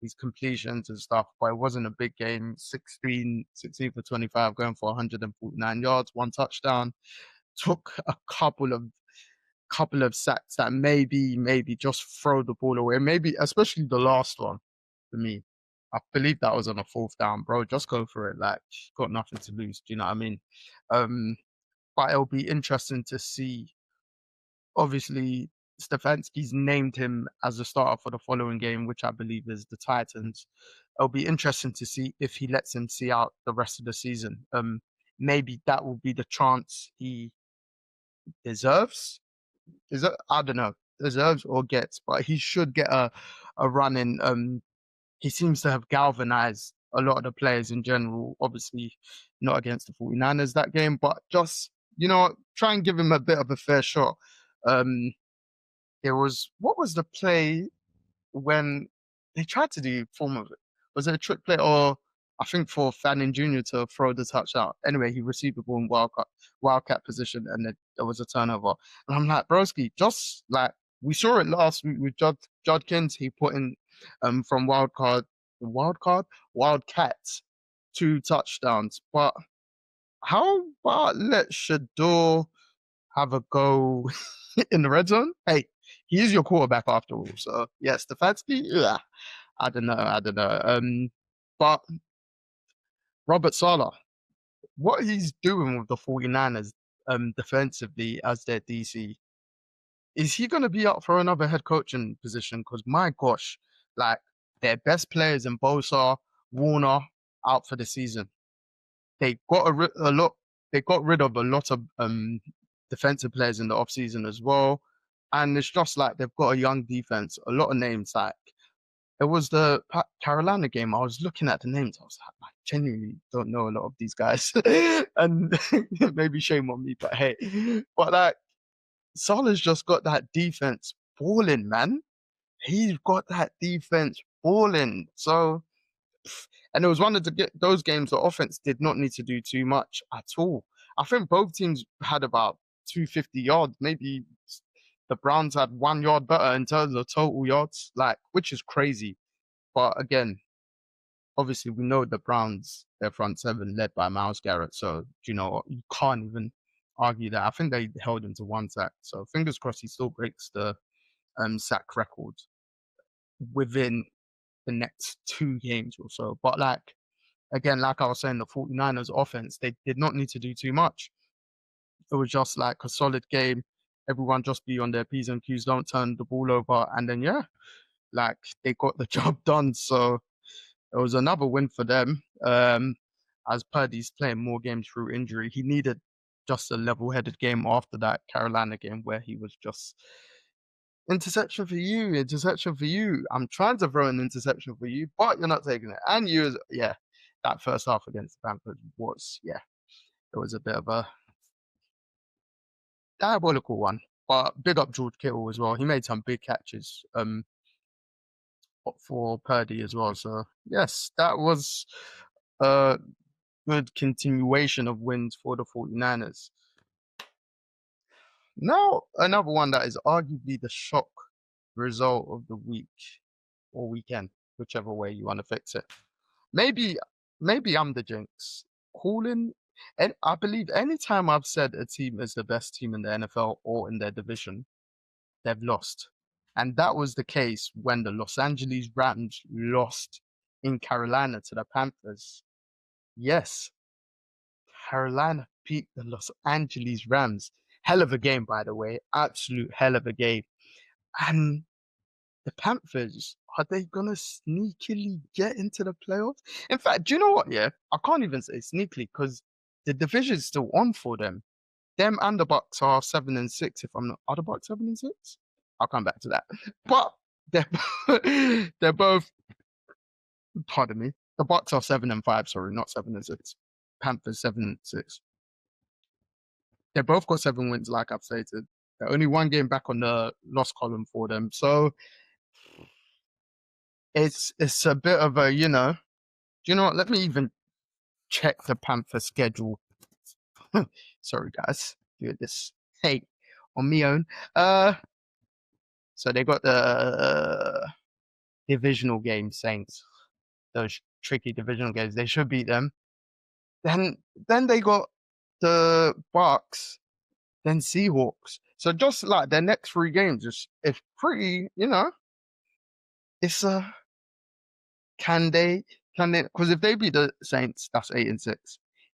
these completions and stuff, but it wasn't a big game. 16 for 25, going for 149 yards, 1 touchdown. took a couple of sacks that maybe just throw the ball away. Maybe especially the last one for me. I believe that was on a fourth down, bro. Just go for it. Like, got nothing to lose. Do you know what I mean? Um, but it'll be interesting to see. Obviously, Stefanski's named him as a starter for the following game, which I believe is the Titans. It'll be interesting to see if he lets him see out the rest of the season. Maybe that will be the chance he deserves. Is it? I don't know. Deserves or gets, but he should get a run in. He seems to have galvanized a lot of the players in general. Obviously, not against the 49ers that game, but just try and give him a bit of a fair shot. Um, there was what was the play when they tried to do form of it? Was it a trick play or I think for Fanning Jr. to throw the touchdown? Anyway, he received the ball in wildcat position, and then there was a turnover. And I'm like, broski, just like we saw it last week with Judkins, he put in from wildcat 2 touchdowns. But how about let Shador have a go in the red zone? Hey, he is your quarterback after all. So yes, Stefanski, yeah, I don't know. But Robert Saleh, what he's doing with the 49ers defensively as their DC, is he going to be up for another head coaching position? Because my gosh, like their best players in Bosa, Warner out for the season. They got a lot. They got rid of a lot of defensive players in the offseason as well. And it's just like they've got a young defense, a lot of names. Like it was the Carolina game. I was looking at the names. I was like, I genuinely don't know a lot of these guys. And maybe shame on me, but hey. But like Salah's just got that defense balling, man. He's got that defense balling. So and it was one of those games the offense did not need to do too much at all. I think both teams had about 250 yards. Maybe the Browns had 1 yard better in terms of total yards, like which is crazy. But again, obviously we know the Browns, their front seven led by Myles Garrett. So you can't even argue that. I think they held him to 1 sack. So fingers crossed he still breaks the sack record within the next 2 games or so. But like again, like I was saying, the 49ers offense, they did not need to do too much. It was just like a solid game. Everyone just be on their P's and Q's, don't turn the ball over. And then, yeah, like they got the job done. So it was another win for them. As Purdy's playing more games through injury, he needed just a level headed game after that Carolina game where he was just interception for you, interception for you. I'm trying to throw an interception for you, but you're not taking it. And yeah, that first half against the Panthers was, yeah, it was a bit of a diabolical one. But big up George Kittle as well. He made some big catches for Purdy as well. So yes, that was a good continuation of wins for the 49ers. Now, another one that is arguably the shock result of the week or weekend, whichever way you want to fix it. Maybe, maybe I'm the jinx. Calling, and I believe anytime I've said a team is the best team in the NFL or in their division, they've lost. And that was the case when the Los Angeles Rams lost in Carolina to the Panthers. Yes, Carolina beat the Los Angeles Rams. Hell of a game, by the way. Absolute hell of a game. And the Panthers, are they going to sneakily get into the playoffs? In fact, do you know what? Yeah, I can't even say sneakily because the division's still on for them. Them and the Bucks are 7-6. If I'm not, are the Bucks 7-6? I'll come back to that. But they're they're both. Pardon me. The Bucks are 7-5. Sorry, not 7-6. Panthers 7-6. They both got 7 wins, like I've stated. They're only 1 game back on the loss column for them. So it's a bit of a, do you know what? Let me even check the Panther schedule. Sorry, guys. Do this. Hey, on me own. So they got the divisional games, Saints. Those tricky divisional games. They should beat them. Then they got the Bucks. then Seahawks. So just like their next 3 games is pretty, it's can they because if they beat the Saints, that's 8-6.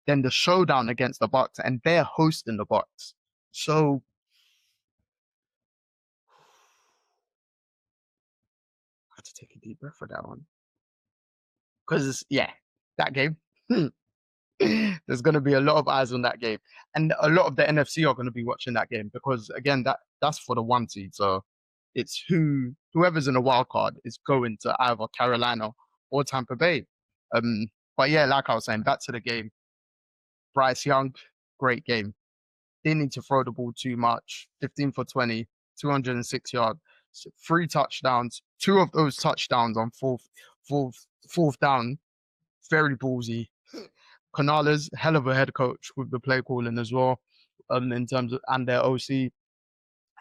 Then the showdown against the Bucks, and they're hosting the Bucks. So I had to take a deep breath for that one. Because that game. There's going to be a lot of eyes on that game, and a lot of the NFC are going to be watching that game because again, that's for the 1 seed. So it's whoever's in a wild card is going to either Carolina or Tampa Bay. Um, but yeah, like I was saying, back to the game. Bryce Young, great game. Didn't need to throw the ball too much. 15 for 20, 206 yards, 3 touchdowns. 2 of those touchdowns on fourth down. Very ballsy. Canales, hell of a head coach with the play calling as well, in terms of and their OC,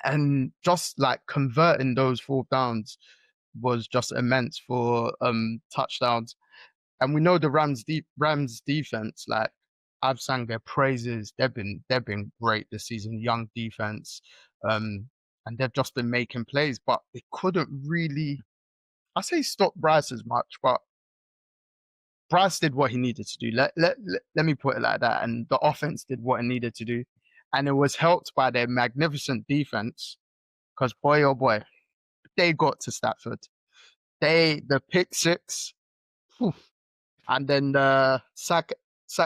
and just like converting those fourth downs was just immense for touchdowns. And we know the Rams defense, like I've sang their praises. They've been great this season. Young defense, and they've just been making plays, but they couldn't really, I say stop Bryce as much, but Bryce did what he needed to do. Let me put it like that. And the offense did what it needed to do. And it was helped by their magnificent defense. Because boy, oh boy, they got to Stafford. The pick six, whew, and then the sack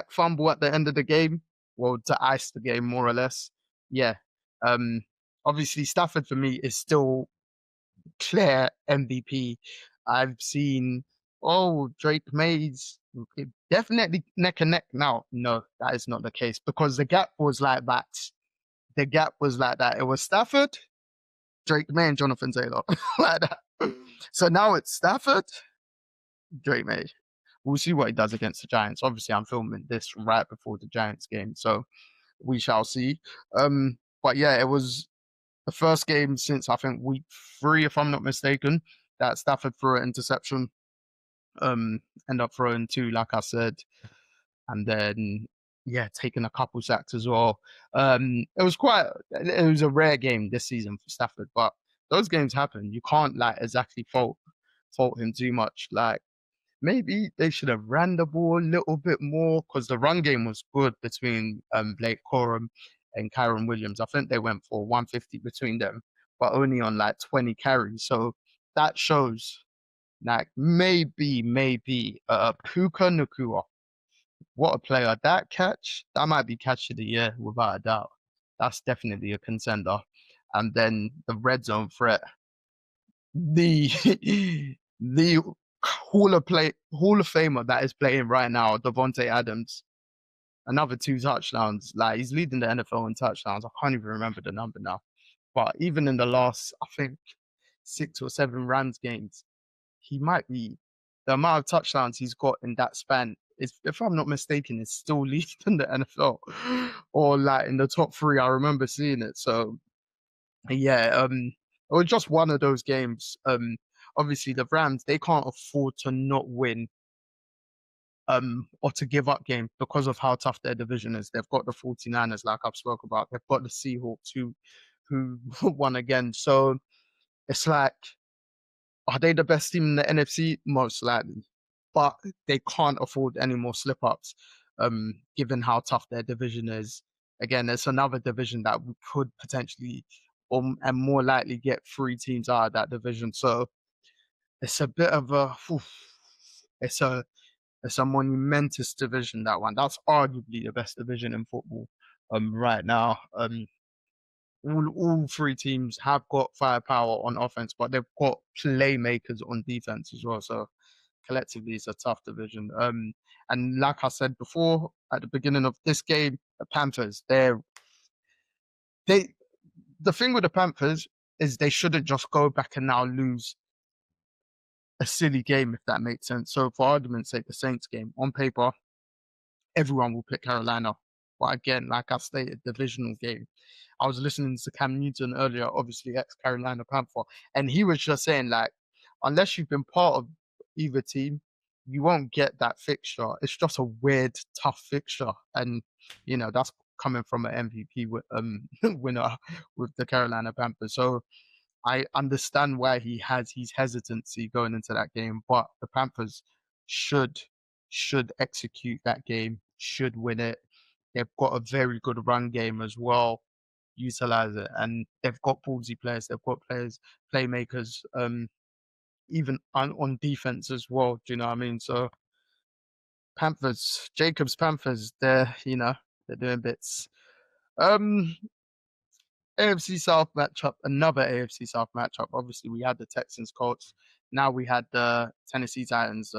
fumble at the end of the game. Well, to ice the game more or less. Yeah. Um, obviously Stafford for me is still clear MVP. I've seen, Drake May's definitely neck and neck now. No, that is not the case because the gap was like that. The gap was like that. It was Stafford, Drake May, and Jonathan Taylor. Like that. So now it's Stafford, Drake May. We'll see what he does against the Giants. Obviously, I'm filming this right before the Giants game, so we shall see. But yeah, it was the first game since I think week 3, if I'm not mistaken, that Stafford threw an interception. End up throwing 2, like I said, and then taking a couple sacks as well. It was a rare game this season for Stafford, but those games happen. You can't like exactly fault him too much. Like maybe they should have ran the ball a little bit more because the run game was good between Blake Corum and Kyron Williams. I think they went for 150 between them, but only on like 20 carries. So that shows like maybe Puka Nakua. What a player. That catch, that might be catch of the year without a doubt. That's definitely a contender. And then the red zone threat. The the Hall of Famer that is playing right now, Devontae Adams. Another 2 touchdowns. Like he's leading the NFL in touchdowns. I can't even remember the number now. But even in the last, I think 6 or 7 Rams games, he might be the amount of touchdowns he's got in that span is, if I'm not mistaken, is still leading the NFL or like in the top 3. I remember seeing it. So yeah, it was just one of those games. Obviously the Rams, they can't afford to not win or to give up games because of how tough their division is. They've got the 49ers, like I've spoke about. They've got the Seahawks who won again. So it's like, are they the best team in the NFC? Most likely. But they can't afford any more slip-ups, given how tough their division is. Again, it's another division that we could potentially and more likely get 3 teams out of that division. So it's a bit of it's a monumentous division, that one. That's arguably the best division in football right now. All 3 teams have got firepower on offense, but they've got playmakers on defense as well. So collectively, it's a tough division. And like I said before, at the beginning of this game, the Panthers, the thing with the Panthers is they shouldn't just go back and now lose a silly game, if that makes sense. So for argument's sake, the Saints game, on paper, everyone will pick Carolina. But again, like I stated, divisional game. I was listening to Cam Newton earlier, obviously ex-Carolina Panther, and he was just saying, like, unless you've been part of either team, you won't get that fixture. It's just a weird, tough fixture. And, that's coming from an MVP winner with the Carolina Panthers. So I understand why he has his hesitancy going into that game, but the Panthers should execute that game, should win it. They've got a very good run game as well. Utilize it, and they've got ballsy players. They've got playmakers, even on defense as well. Do you know what I mean? So Jacobs Panthers, they're doing bits. Um, AFC South matchup, another AFC South matchup. Obviously, we had the Texans Colts. Now we had the Tennessee Titans,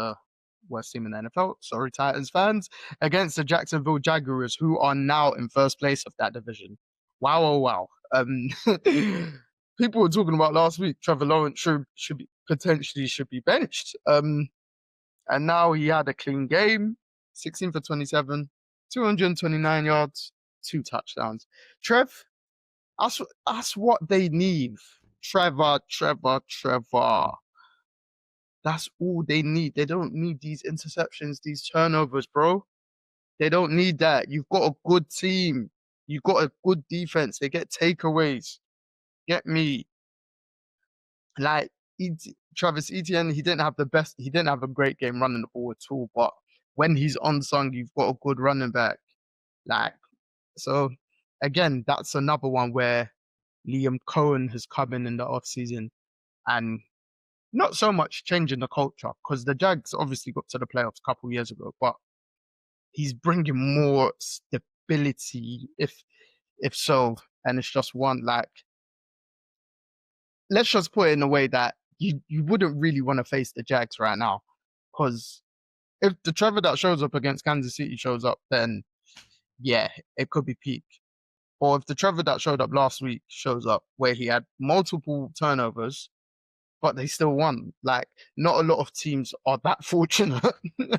worst team in the NFL. Sorry, Titans fans, against the Jacksonville Jaguars, who are now in first place of that division. Wow, oh wow. People were talking about last week. Trevor Lawrence should be benched. And now he had a clean game, 16 for 27, 229 yards, 2 touchdowns. Trev, that's what they need. Trevor. That's all they need. They don't need these interceptions, these turnovers, bro. They don't need that. You've got a good team. You've got a good defense. They get takeaways. Get me. Like, Travis Etienne, he didn't have a great game running the ball at all, but when he's unsung, you've got a good running back. Like, so again, that's another one where Liam Cohen has come in the offseason and not so much changing the culture, because the Jags obviously got to the playoffs a couple of years ago, but he's bringing more stability, if so. And it's just one, like, let's just put it in a way that you wouldn't really want to face the Jags right now, because if the Trevor that shows up against Kansas City shows up, then yeah, it could be peak. Or if the Trevor that showed up last week shows up, where he had multiple turnovers, but they still won. Like, not a lot of teams are that fortunate,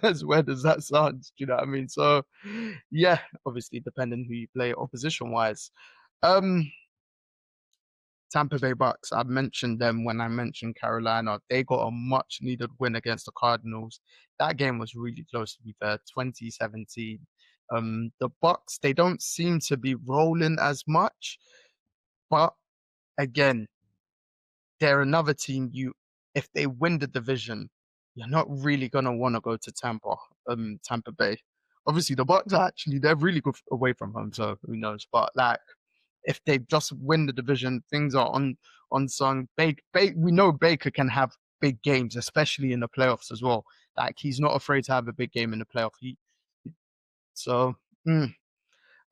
as weird as that sounds. Do you know what I mean? So, yeah, obviously, depending who you play opposition-wise. Tampa Bay Bucks, I mentioned them when I mentioned Carolina. They got a much-needed win against the Cardinals. That game was really close, to be fair, 2017. The Bucks, they don't seem to be rolling as much, but again, they're another team. If they win the division, you're not really gonna want to go to Tampa Bay. Obviously, the Bucks they're really good away from home, so who knows? But like, if they just win the division, things are on sung. We know Baker can have big games, especially in the playoffs as well. Like, he's not afraid to have a big game in the playoff. So,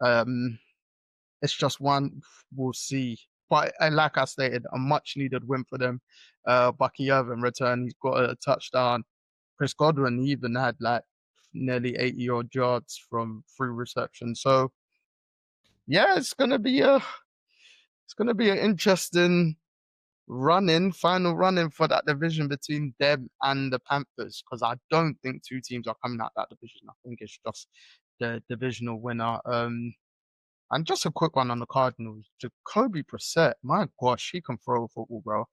um, it's just one. We'll see. But like I stated, a much needed win for them. Bucky Irvin returned. He's got a touchdown. Chris Godwin even had like nearly 80 odd yards from 3 receptions. So yeah, it's gonna be an interesting final running for that division between them and the Panthers, because I don't think 2 teams are coming out that division. I think it's just the divisional winner. And just a quick one on the Cardinals. Jacoby Brissett, my gosh, he can throw a football, bro.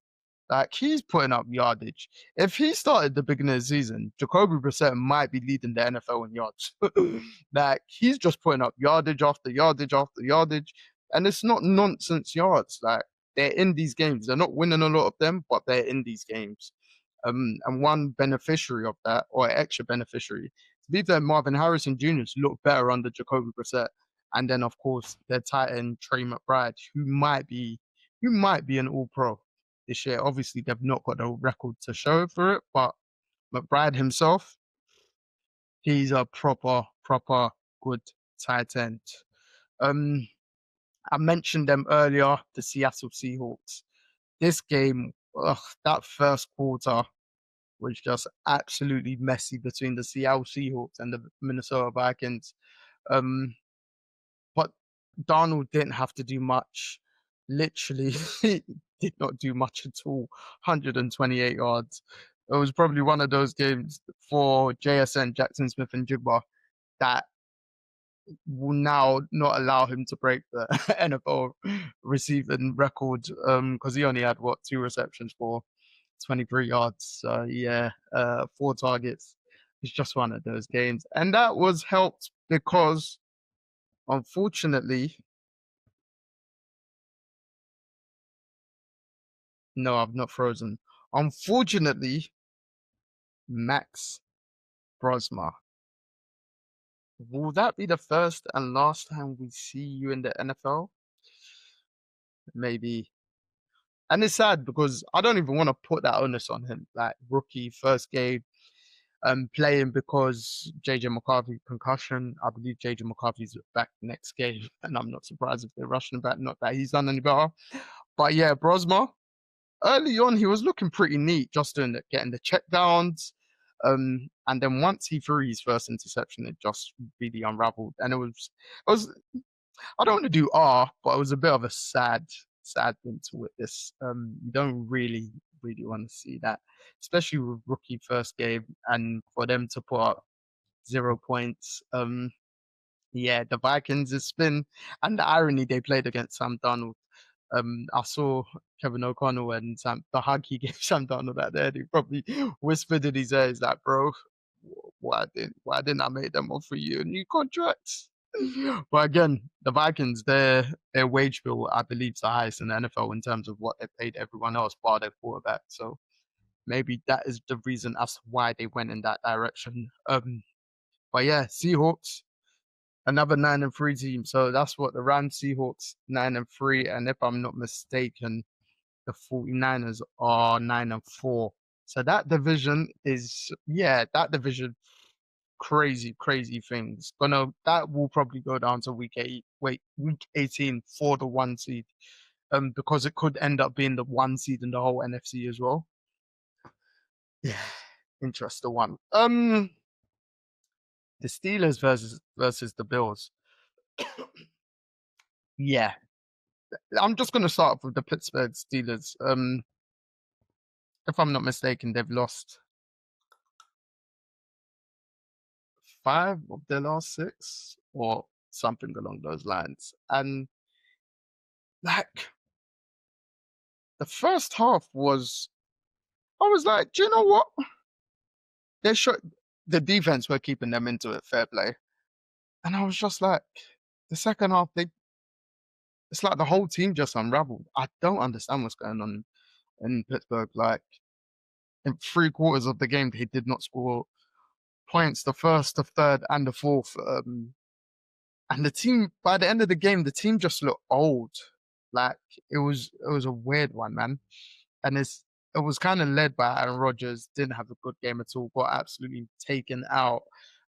Like, he's putting up yardage. If he started the beginning of the season, Jacoby Brissett might be leading the NFL in yards. Like, he's just putting up yardage after yardage after yardage. And it's not nonsense yards. Like, they're in these games. They're not winning a lot of them, but they're in these games. And one beneficiary of that, or extra beneficiary, to be fair, Marvin Harrison Jr. looked better under Jacoby Brissett. And then, of course, their tight end, Trey McBride, who might be an all-pro this year. Obviously, they've not got a record to show for it, but McBride himself, he's a proper good tight end. I mentioned them earlier, the Seattle Seahawks. This game, that first quarter was just absolutely messy between the Seattle Seahawks and the Minnesota Vikings. But Darnold didn't have to do much. Literally, he did not do much at all. 128 yards. It was probably one of those games for JSN, Jackson Smith and Jigba, that will now not allow him to break the NFL receiving record, because he only had 2 receptions for 23 yards. So yeah, 4 targets. It's just one of those games, and that was helped because Unfortunately, no, I've not frozen. Unfortunately, Max Brosma. Will that be the first and last time we see you in the NFL? Maybe. And it's sad because I don't even want to put that onus on him. Like rookie, first game, playing because JJ McCarthy concussion. I believe JJ McCarthy's back next game, and I'm not surprised if they're rushing him back. Not that he's done any better, but yeah, Brosma. Early on, he was looking pretty neat, just doing getting the check downs. And then once he threw his first interception, it just really unraveled, and it was. I don't want to do R, but it was a bit of a sad thing to witness. You don't really want to see that, especially with rookie first game, and for them to put up 0 points. Yeah, the Vikings has been, and the irony they played against Sam Darnold. I saw Kevin O'Connell and the hug he gave Sam Darnold that day. He probably whispered in his ear, "He's like, bro, why didn't I make them offer you a new contract?" But again, the Vikings, their wage bill, I believe, is the highest in the NFL in terms of what they paid everyone else, bar their quarterback. So maybe that is the reason as to why they went in that direction. But yeah, Seahawks, another 9-3 team. So that's what the Rams, Seahawks, 9-3, and if I'm not mistaken, the 49ers are 9-4. So that division is, yeah, that division, crazy things. That will probably go down to week 18 for the 1 seed. Because it could end up being the 1 seed in the whole NFC as well. Yeah, interesting one. The Steelers versus the Bills. Yeah, I'm just gonna start off with the Pittsburgh Steelers. If I'm not mistaken, they've lost 5 of their last 6 or something along those lines. And like the first half I was like, do you know what? They should the defense were keeping them into it, fair play. And I was just like, the second half, it's like the whole team just unraveled. I don't understand what's going on in Pittsburgh. Like in 3/4 of the game, they did not score points the first, the third, and the fourth. And the team, by the end of the game, the team just looked old. Like it was a weird one, man. And it was kind of led by Aaron Rodgers. Didn't have a good game at all. Got absolutely taken out.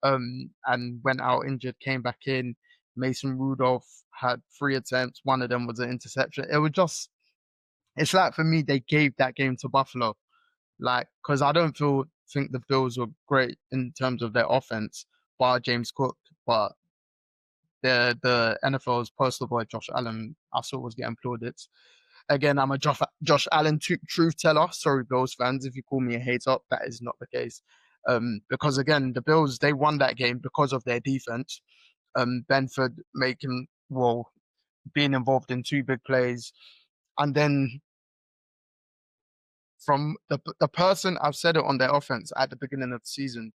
And went out injured. Came back in. Mason Rudolph had 3 attempts. One of them was an interception. It was just. It's like for me, they gave that game to Buffalo. Like, because I don't think the Bills were great in terms of their offense, bar James Cook, but the NFL's poster boy Josh Allen, I saw was getting plaudits. Again, I'm a Josh Allen truth teller. Sorry, Bills fans, if you call me a hater, that is not the case. Because again, the Bills, they won that game because of their defense. Benford being involved in 2 big plays, and then from the person, I've said it on their offense at the beginning of the season,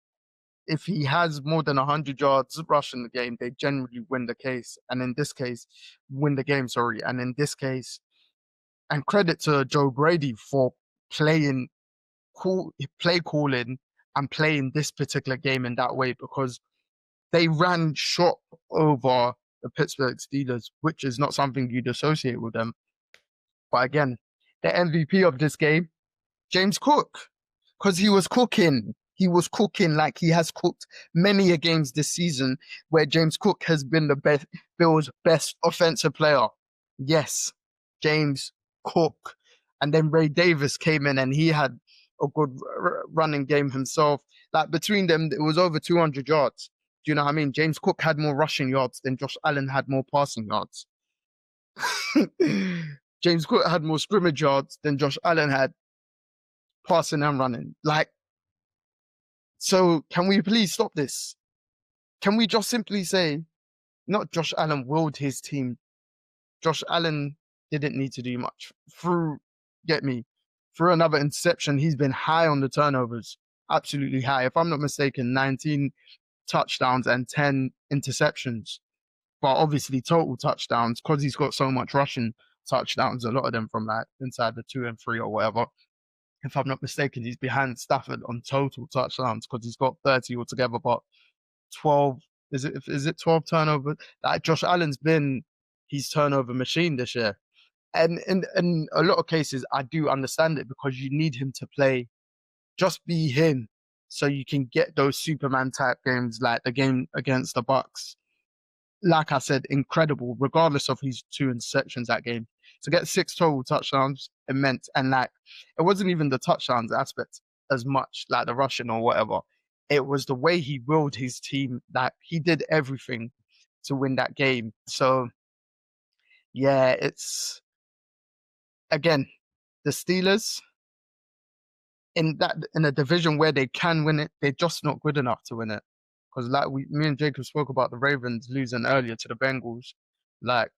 if he has more than 100 yards rushing the game, they generally win the case. And in this case, win the game, sorry. And in this case, and credit to Joe Brady for playing play calling and playing this particular game in that way, because they ran shot over the Pittsburgh Steelers, which is not something you'd associate with them. But again, the MVP of this game, James Cook, because he was cooking. He was cooking like he has cooked many a games this season where James Cook has been the Bills' best offensive player. Yes, James Cook. And then Ray Davis came in and he had a good running game himself. Like between them, it was over 200 yards. Do you know what I mean? James Cook had more rushing yards than Josh Allen had more passing yards. James Cook had more scrimmage yards than Josh Allen had passing and running. Like, so can we please stop this? Can we just simply say, not Josh Allen willed his team. Josh Allen didn't need to do much. Through another interception, he's been high on the turnovers. Absolutely high. If I'm not mistaken, 19 touchdowns and 10 interceptions. But obviously, total touchdowns, because he's got so much rushing touchdowns, a lot of them from like inside the 2 and 3 or whatever. If I'm not mistaken, he's behind Stafford on total touchdowns because he's got 30 altogether, but 12, is it 12 turnovers? Like Josh Allen's been his turnover machine this year. And in a lot of cases, I do understand it because you need him to play, just be him, so you can get those Superman type games like the game against the Bucks. Like I said, incredible, regardless of his 2 interceptions that game. To get 6 total touchdowns, immense. And like, it wasn't even the touchdowns aspect as much, like the rushing or whatever. It was the way he willed his team, that he did everything to win that game. So, yeah, it's, again, the Steelers in a division where they can win it, they're just not good enough to win it. Because like me and Jacob spoke about the Ravens losing earlier to the Bengals. Like,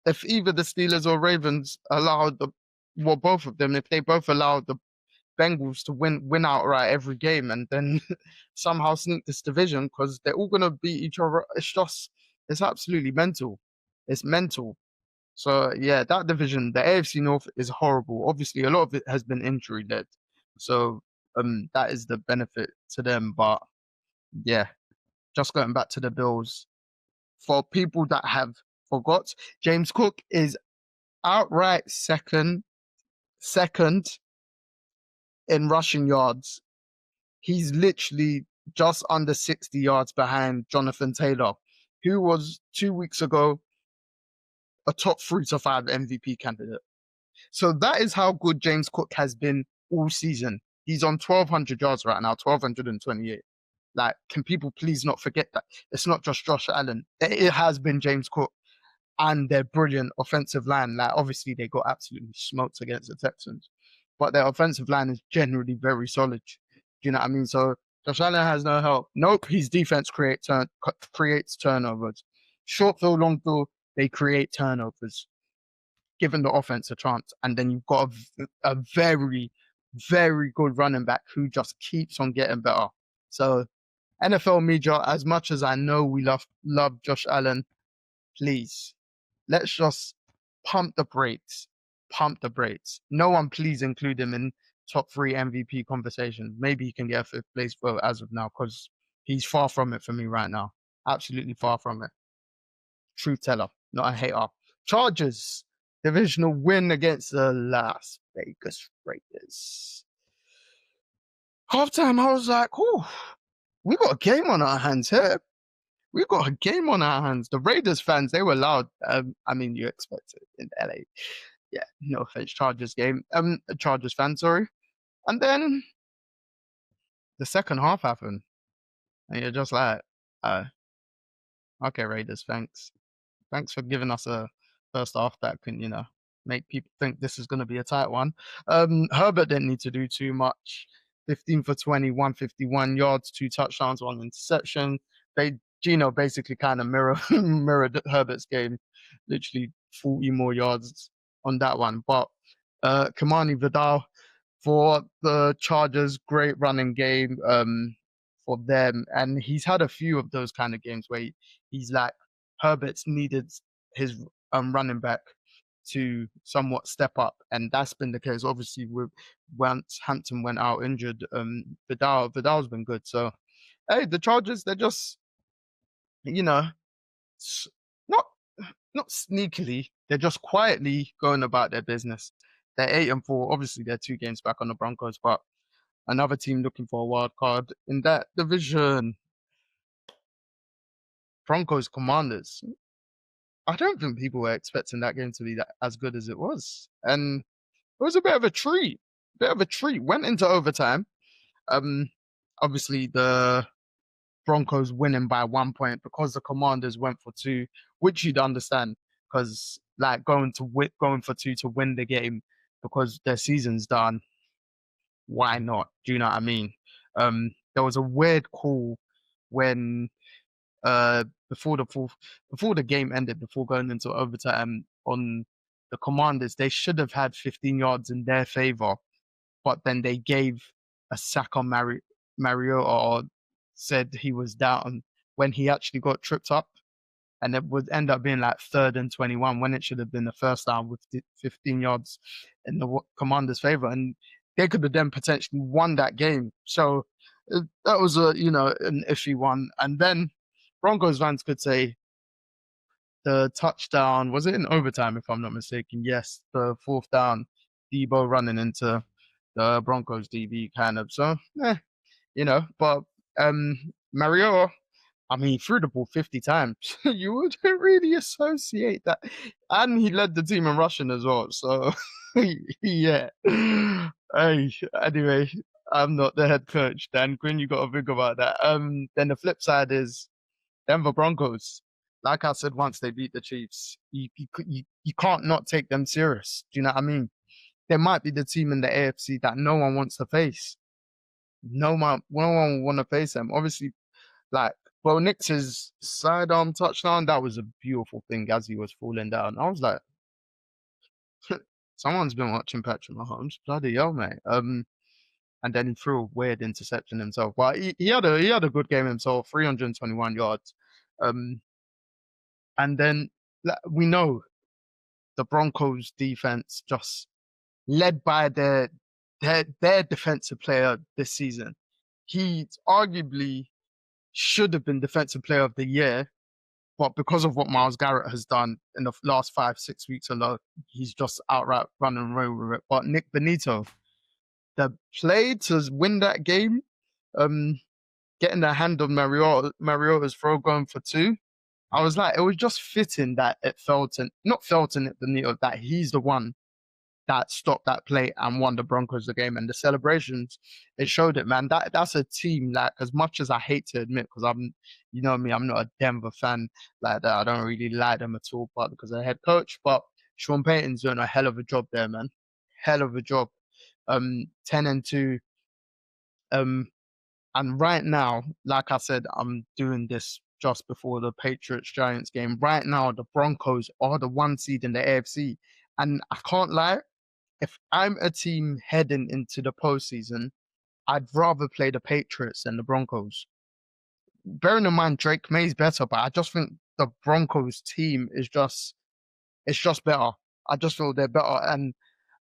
if either the Steelers or Ravens allowed both of them, if they both allowed the Bengals to win outright every game and then somehow sneak this division, because they're all gonna beat each other. It's absolutely mental. It's mental. So yeah, that division, the AFC North, is horrible. Obviously, a lot of it has been injury led. So that is the benefit to them. But yeah, just going back to the Bills, for people that have forgot, James Cook is outright second in rushing yards. He's literally just under 60 yards behind Jonathan Taylor, who was 2 weeks ago a top 3 to 5 MVP candidate. So that is how good James Cook has been all season. He's on 1,200 yards right now, 1,228. Like, can people please not forget that? It's not just Josh Allen. It has been James Cook and their brilliant offensive line. Like, obviously, they got absolutely smoked against the Texans, but their offensive line is generally very solid. Do you know what I mean? So Josh Allen has no help. Nope, his defense creates turnovers. Short field, long field, they create turnovers, giving the offense a chance. And then you've got a very, very good running back who just keeps on getting better. So NFL media, as much as I know we love Josh Allen, please, let's just pump the brakes. Pump the brakes. No one please include him in top 3 MVP conversation. Maybe he can get a 5th place vote as of now, because he's far from it for me right now. Absolutely far from it. Truth teller, not a hater. Chargers, divisional win against the Las Vegas Raiders. Halftime, I was like, oh, we got a game on our hands here. We got a game on our hands. The Raiders fans, they were loud. I mean, you expect it in LA. Yeah, no offense, Chargers game. Chargers fan, sorry. And then the second half happened. And you're just like, okay, Raiders, thanks. Thanks for giving us a first half that can, make people think this is going to be a tight one. Herbert didn't need to do too much. 15 for 20, 151 yards, 2 touchdowns, 1 interception. Gino basically kind of mirrored Herbert's game, literally 40 more yards on that one. But Kamani Vidal for the Chargers, great running game for them. And he's had a few of those kind of games where he's like, Herbert's needed his running back to somewhat step up, and that's been the case. Obviously, once Hampton went out injured, Vidal's been good. So, hey, the Chargers, they're just, you know, not not sneakily, they're just quietly going about their business. They're 8-4. Obviously, they're 2 games back on the Broncos, but another team looking for a wild card in that division. Broncos Commanders. I don't think people were expecting that game to be as good as it was. And it was a bit of a treat. Went into overtime. Um, Obviously the Broncos winning by 1 point because the Commanders went for 2, which you'd understand, because like going for 2 to win the game because their season's done. Why not? Do you know what I mean? There was a weird call when uh before the game ended, before going into overtime on the Commanders. They should have had 15 yards in their favor, but then they gave a sack on Mariota, or said he was down when he actually got tripped up. and it would end up being like 3rd and 21 when it should have been the first down with 15 yards in the Commanders' favor, and they could have then potentially won that game. So that was an iffy one. And then Broncos fans could say the touchdown, was it in overtime if I'm not mistaken? Yes, the 4th down, Debo running into the Broncos DB kind of. So, but Mariota, I mean, he threw the ball 50 times. You wouldn't really associate that. And he led the team in rushing as well. So, yeah. Hey, anyway, I'm not the head coach. Dan Quinn, you got to think about that. Then the flip side is Denver Broncos. Like I said, once they beat the Chiefs, you can't not take them serious. Do you know what I mean? They might be the team in the AFC that no one wants to face. No one will want to face them. Obviously, like Bo Nix's sidearm touchdown, that was a beautiful thing as he was falling down. I was like, someone's been watching Patrick Mahomes. Bloody hell, mate. And then he threw a weird interception himself. But he had a good game himself, 321 yards. And then we know the Broncos defense, just led by their defensive player this season. He arguably should have been defensive player of the year, but because of what Myles Garrett has done in the last 5-6 weeks alone, he's just outright running away with it. But Nick Benito, the play to win that game, getting the hand on Mariota's throw going for 2, I was like, it was just fitting that not felt in Nick Benito, that he's the one that stopped that play and won the Broncos the game. And the celebrations, it showed it, man. That's a team, like, as much as I hate to admit, because you know me, I'm not a Denver fan like that. I don't really like them at all, but because of head coach. But Sean Payton's doing a hell of a job there, man. Hell of a job. 10-2. And right now, like I said, I'm doing this just before the Patriots Giants game. Right now, the Broncos are the 1 seed in the AFC. And I can't lie, if I'm a team heading into the postseason, I'd rather play the Patriots than the Broncos. Bearing in mind Drake May's better, but I just think the Broncos team is it's just better. I just feel they're better. And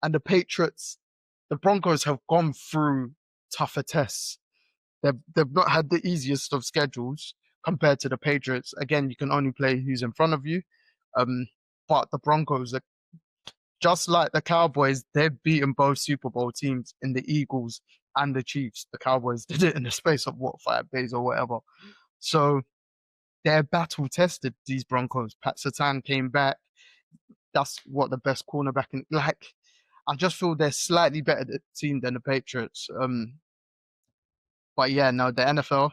the Patriots, the Broncos have gone through tougher tests. They've not had the easiest of schedules compared to the Patriots. Again, you can only play who's in front of you. But the Broncos are just like the Cowboys, they've beaten both Super Bowl teams in the Eagles and the Chiefs. The Cowboys did it in the space of 5 days or whatever. So they're battle tested, these Broncos. Pat Surtain came back. That's what the best cornerback in, like, I just feel they're slightly better team than the Patriots. But yeah, no, the NFL,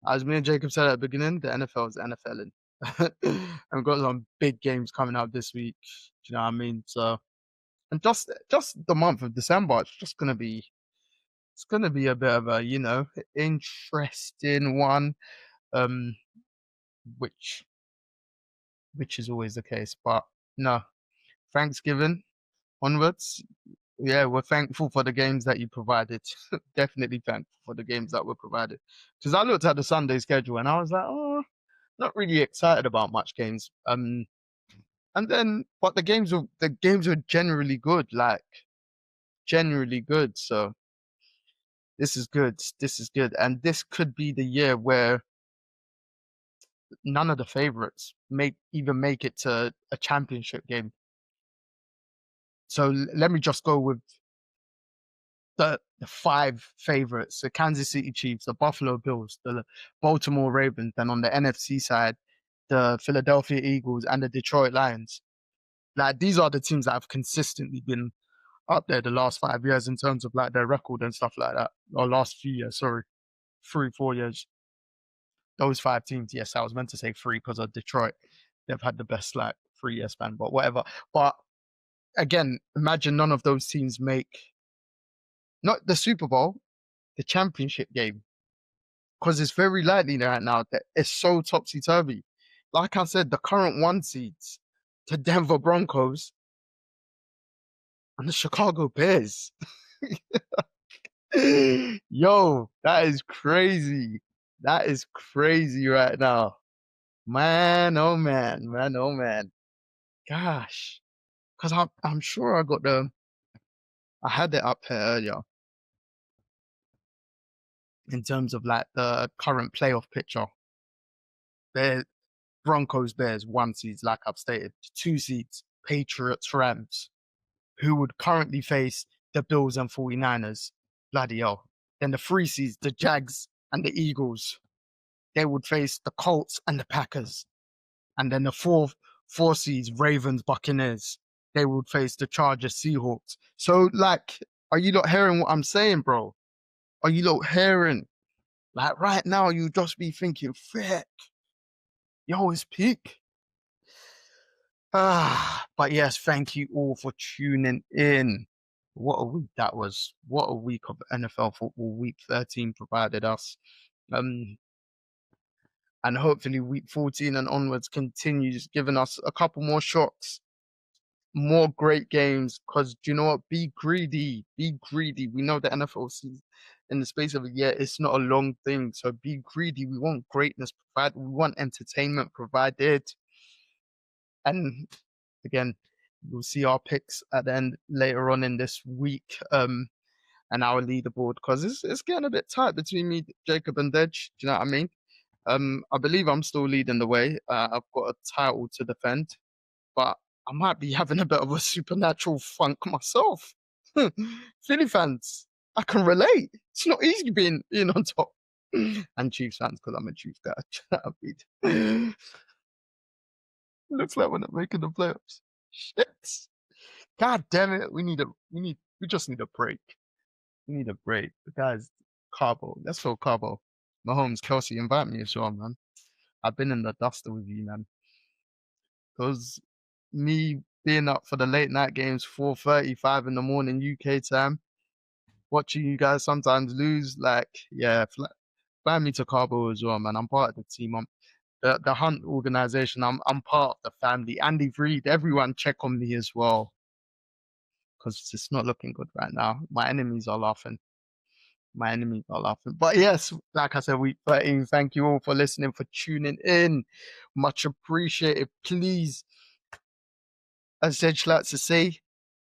as me and Jacob said at the beginning, the NFL is NFLing. And we've got some big games coming up this week. Do you know what I mean? So, and just the month of December, it's gonna be a bit of a interesting one, um, which is always the case. But no, Thanksgiving onwards, yeah, we're thankful for the games that you provided. Definitely thankful for the games that were provided. Because I looked at the Sunday schedule and I was like, oh, not really excited about much games. And then, but the games were generally good, like generally good. So this is good. This is good, and this could be the year where none of the favorites make it to a championship game. So let me just go with the 5 favorites: the Kansas City Chiefs, the Buffalo Bills, the Baltimore Ravens, and on the NFC side, the Philadelphia Eagles and the Detroit Lions. Like, these are the teams that have consistently been up there the last 5 years in terms of like their record and stuff like that. Or last few years, sorry, 3-4 years. Those 5 teams, yes, I was meant to say 3 because of Detroit. They've had the best like 3-year span, but whatever. But again, imagine none of those teams make not the Super Bowl, the championship game, because it's very likely right now that it's so topsy turvy. Like I said, the current 1 seeds, the Denver Broncos and the Chicago Bears. Yo, that is crazy. That is crazy right now. Man, oh man, man, oh man. Gosh. Because I'm sure I had it up here earlier in terms of like the current playoff picture. Bears, Broncos, Bears, 1 seeds, like I've stated. 2 seeds, Patriots, Rams, who would currently face the Bills and 49ers. Bloody hell. Then the 3 seeds, the Jags and the Eagles. They would face the Colts and the Packers. And then the 4 seeds, Ravens, Buccaneers. They would face the Chargers, Seahawks. So, like, are you not hearing what I'm saying, bro? Are you not hearing? Like, right now, you just be thinking, frick, yo, it's peak. But yes, thank you all for tuning in. What a week that was. What a week of NFL football. Week 13 provided us. And hopefully week 14 and onwards continues giving us a couple more shocks, more great games. Because do you know what? Be greedy. Be greedy. We know the NFL season in the space of a year, it's not a long thing. So be greedy. We want greatness provided. We want entertainment provided. And again, we'll see our picks at the end later on in this week, and our leaderboard, because it's getting a bit tight between me, Jacob, and Dej. Do you know what I mean? I believe I'm still leading the way. I've got a title to defend, but I might be having a bit of a supernatural funk myself. Philly fans, I can relate. It's not easy being on top. And Chiefs fans, because I'm a Chiefs guy. Do you know what I mean? Looks like we're not making the playoffs. Shit. God damn it. We just need a break. We need a break. The guys, Carbo. Let's go Carbo. Mahomes, Kelsey, invite me as well, man. I've been in the duster with you, man. Because me being up for the late night games, 4:35 in the morning UK time, watching you guys sometimes lose, like, yeah, fly me to Carbo as well, man. I'm part of the team. The Hunt organization. I'm part of the family. Andy Reid, everyone check on me as well, because it's not looking good right now. My enemies are laughing. But yes, like I said, week 13. Thank you all for listening, for tuning in. Much appreciated. Please, as Zedge likes to say,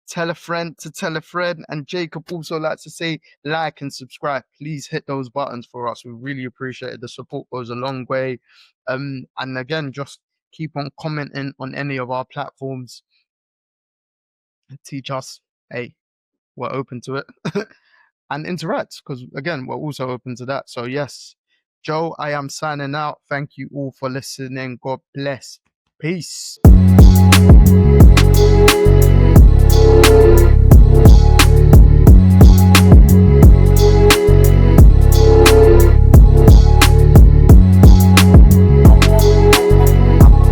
tell a friend to tell a friend. And Jacob also likes to say, like and subscribe. Please hit those buttons for us. We really appreciate it. The support goes a long way. And again, just keep on commenting on any of our platforms. Teach us, hey, we're open to it. And interact, because again, we're also open to that. So yes, Joe, I am signing out. Thank you all for listening. God bless. Peace.